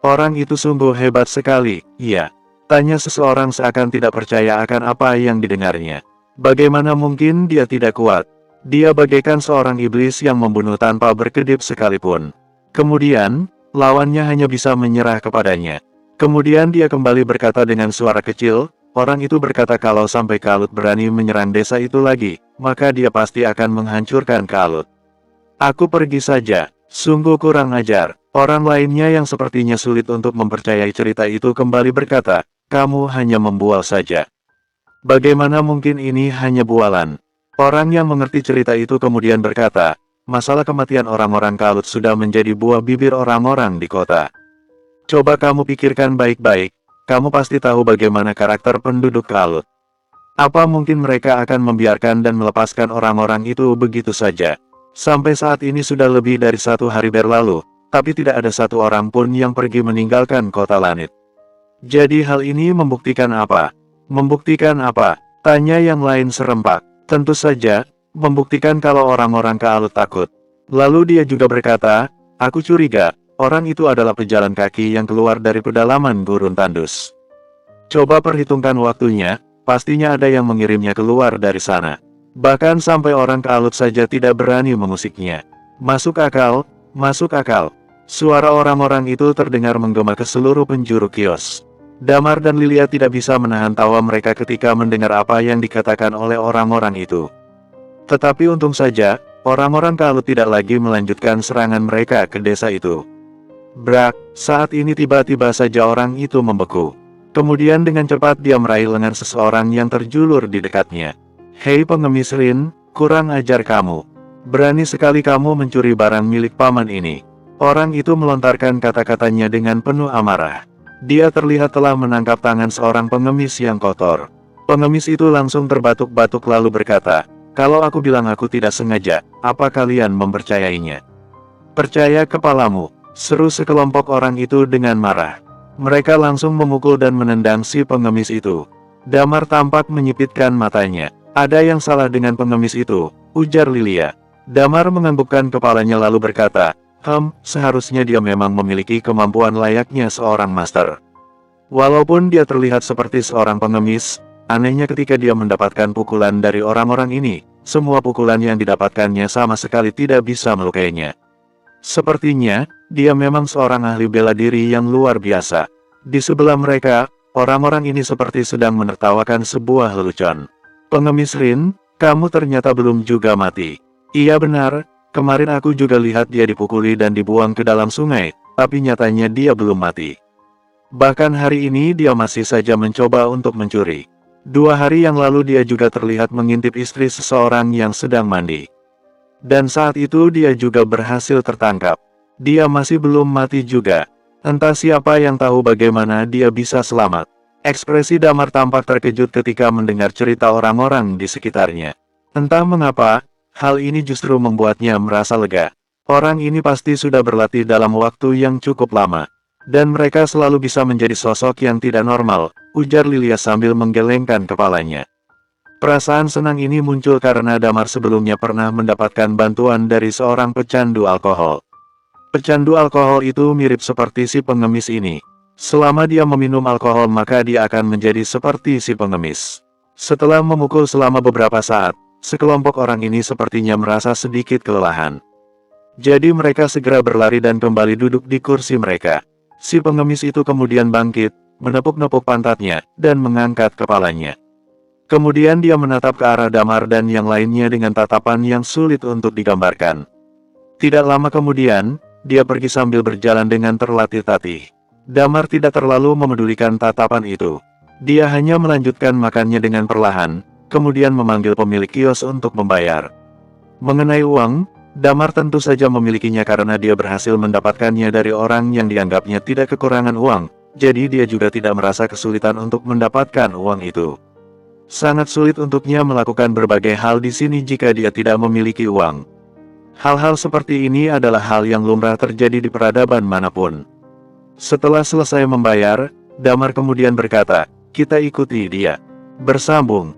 "Orang itu sungguh hebat sekali, iya," tanya seseorang seakan tidak percaya akan apa yang didengarnya. "Bagaimana mungkin dia tidak kuat? Dia bagaikan seorang iblis yang membunuh tanpa berkedip sekalipun. Kemudian, lawannya hanya bisa menyerah kepadanya." Kemudian dia kembali berkata dengan suara kecil, orang itu berkata kalau sampai Kalut berani menyerang desa itu lagi, maka dia pasti akan menghancurkan Kalut. "Aku pergi saja, sungguh kurang ajar." Orang lainnya yang sepertinya sulit untuk mempercayai cerita itu kembali berkata, "Kamu hanya membual saja. Bagaimana mungkin ini hanya bualan?" Orang yang mengerti cerita itu kemudian berkata, "Masalah kematian orang-orang Kalut sudah menjadi buah bibir orang-orang di kota. Coba kamu pikirkan baik-baik, kamu pasti tahu bagaimana karakter penduduk Kalut. Apa mungkin mereka akan membiarkan dan melepaskan orang-orang itu begitu saja? Sampai saat ini sudah lebih dari 1 hari berlalu, tapi tidak ada satu orang pun yang pergi meninggalkan Kota Langit. Jadi hal ini membuktikan apa? Membuktikan apa? Tanya yang lain serempak. Tentu saja, membuktikan kalau orang-orang Kalut takut. Lalu dia juga berkata, aku curiga, orang itu adalah pejalan kaki yang keluar dari pedalaman gurun tandus. Coba perhitungkan waktunya, pastinya ada yang mengirimnya keluar dari sana. Bahkan sampai orang Kealut saja tidak berani mengusiknya. Masuk akal, masuk akal. Suara orang-orang itu terdengar menggema ke seluruh penjuru kios. Damar dan Lilia tidak bisa menahan tawa mereka ketika mendengar apa yang dikatakan oleh orang-orang itu. Tetapi untung saja, orang-orang Kealut tidak lagi melanjutkan serangan mereka ke desa itu. Brak, saat ini tiba-tiba saja orang itu membeku. Kemudian dengan cepat dia meraih lengan seseorang yang terjulur di dekatnya. Hei pengemis Rin, kurang ajar kamu. Berani sekali kamu mencuri barang milik paman ini. Orang itu melontarkan kata-katanya dengan penuh amarah. Dia terlihat telah menangkap tangan seorang pengemis yang kotor. Pengemis itu langsung terbatuk-batuk lalu berkata, "Kalau aku bilang aku tidak sengaja, apa kalian mempercayainya?" "Percaya kepalamu," seru sekelompok orang itu dengan marah. Mereka langsung memukul dan menendang si pengemis itu. Damar tampak menyipitkan matanya. "Ada yang salah dengan pengemis itu," ujar Lilia. Damar menganggukkan kepalanya lalu berkata, seharusnya dia memang memiliki kemampuan layaknya seorang master. Walaupun dia terlihat seperti seorang pengemis, anehnya ketika dia mendapatkan pukulan dari orang-orang ini, semua pukulan yang didapatkannya sama sekali tidak bisa melukainya. Sepertinya, dia memang seorang ahli bela diri yang luar biasa. Di sebelah mereka, orang-orang ini seperti sedang menertawakan sebuah lelucon. "Pengemis Rin, kamu ternyata belum juga mati." "Iya benar, kemarin aku juga lihat dia dipukuli dan dibuang ke dalam sungai, tapi nyatanya dia belum mati. Bahkan hari ini dia masih saja mencoba untuk mencuri. 2 hari yang lalu dia juga terlihat mengintip istri seseorang yang sedang mandi. Dan saat itu dia juga berhasil tertangkap. Dia masih belum mati juga. Entah siapa yang tahu bagaimana dia bisa selamat." Ekspresi Damar tampak terkejut ketika mendengar cerita orang-orang di sekitarnya. Entah mengapa, hal ini justru membuatnya merasa lega. Orang ini pasti sudah berlatih dalam waktu yang cukup lama. Dan mereka selalu bisa menjadi sosok yang tidak normal, ujar Lilia sambil menggelengkan kepalanya. Perasaan senang ini muncul karena Damar sebelumnya pernah mendapatkan bantuan dari seorang pecandu alkohol. Pecandu alkohol itu mirip seperti si pengemis ini. Selama dia meminum alkohol maka dia akan menjadi seperti si pengemis. Setelah memukul selama beberapa saat, sekelompok orang ini sepertinya merasa sedikit kelelahan. Jadi mereka segera berlari dan kembali duduk di kursi mereka. Si pengemis itu kemudian bangkit, menepuk-nepuk pantatnya, dan mengangkat kepalanya. Kemudian dia menatap ke arah Damar dan yang lainnya dengan tatapan yang sulit untuk digambarkan. Tidak lama kemudian, dia pergi sambil berjalan dengan terlatih-tatih. Damar tidak terlalu memedulikan tatapan itu. Dia hanya melanjutkan makannya dengan perlahan, kemudian memanggil pemilik kios untuk membayar. Mengenai uang, Damar tentu saja memilikinya karena dia berhasil mendapatkannya dari orang yang dianggapnya tidak kekurangan uang, jadi dia juga tidak merasa kesulitan untuk mendapatkan uang itu. Sangat sulit untuknya melakukan berbagai hal di sini jika dia tidak memiliki uang. Hal-hal seperti ini adalah hal yang lumrah terjadi di peradaban manapun. Setelah selesai membayar, Damar kemudian berkata, "Kita ikuti dia." Bersambung.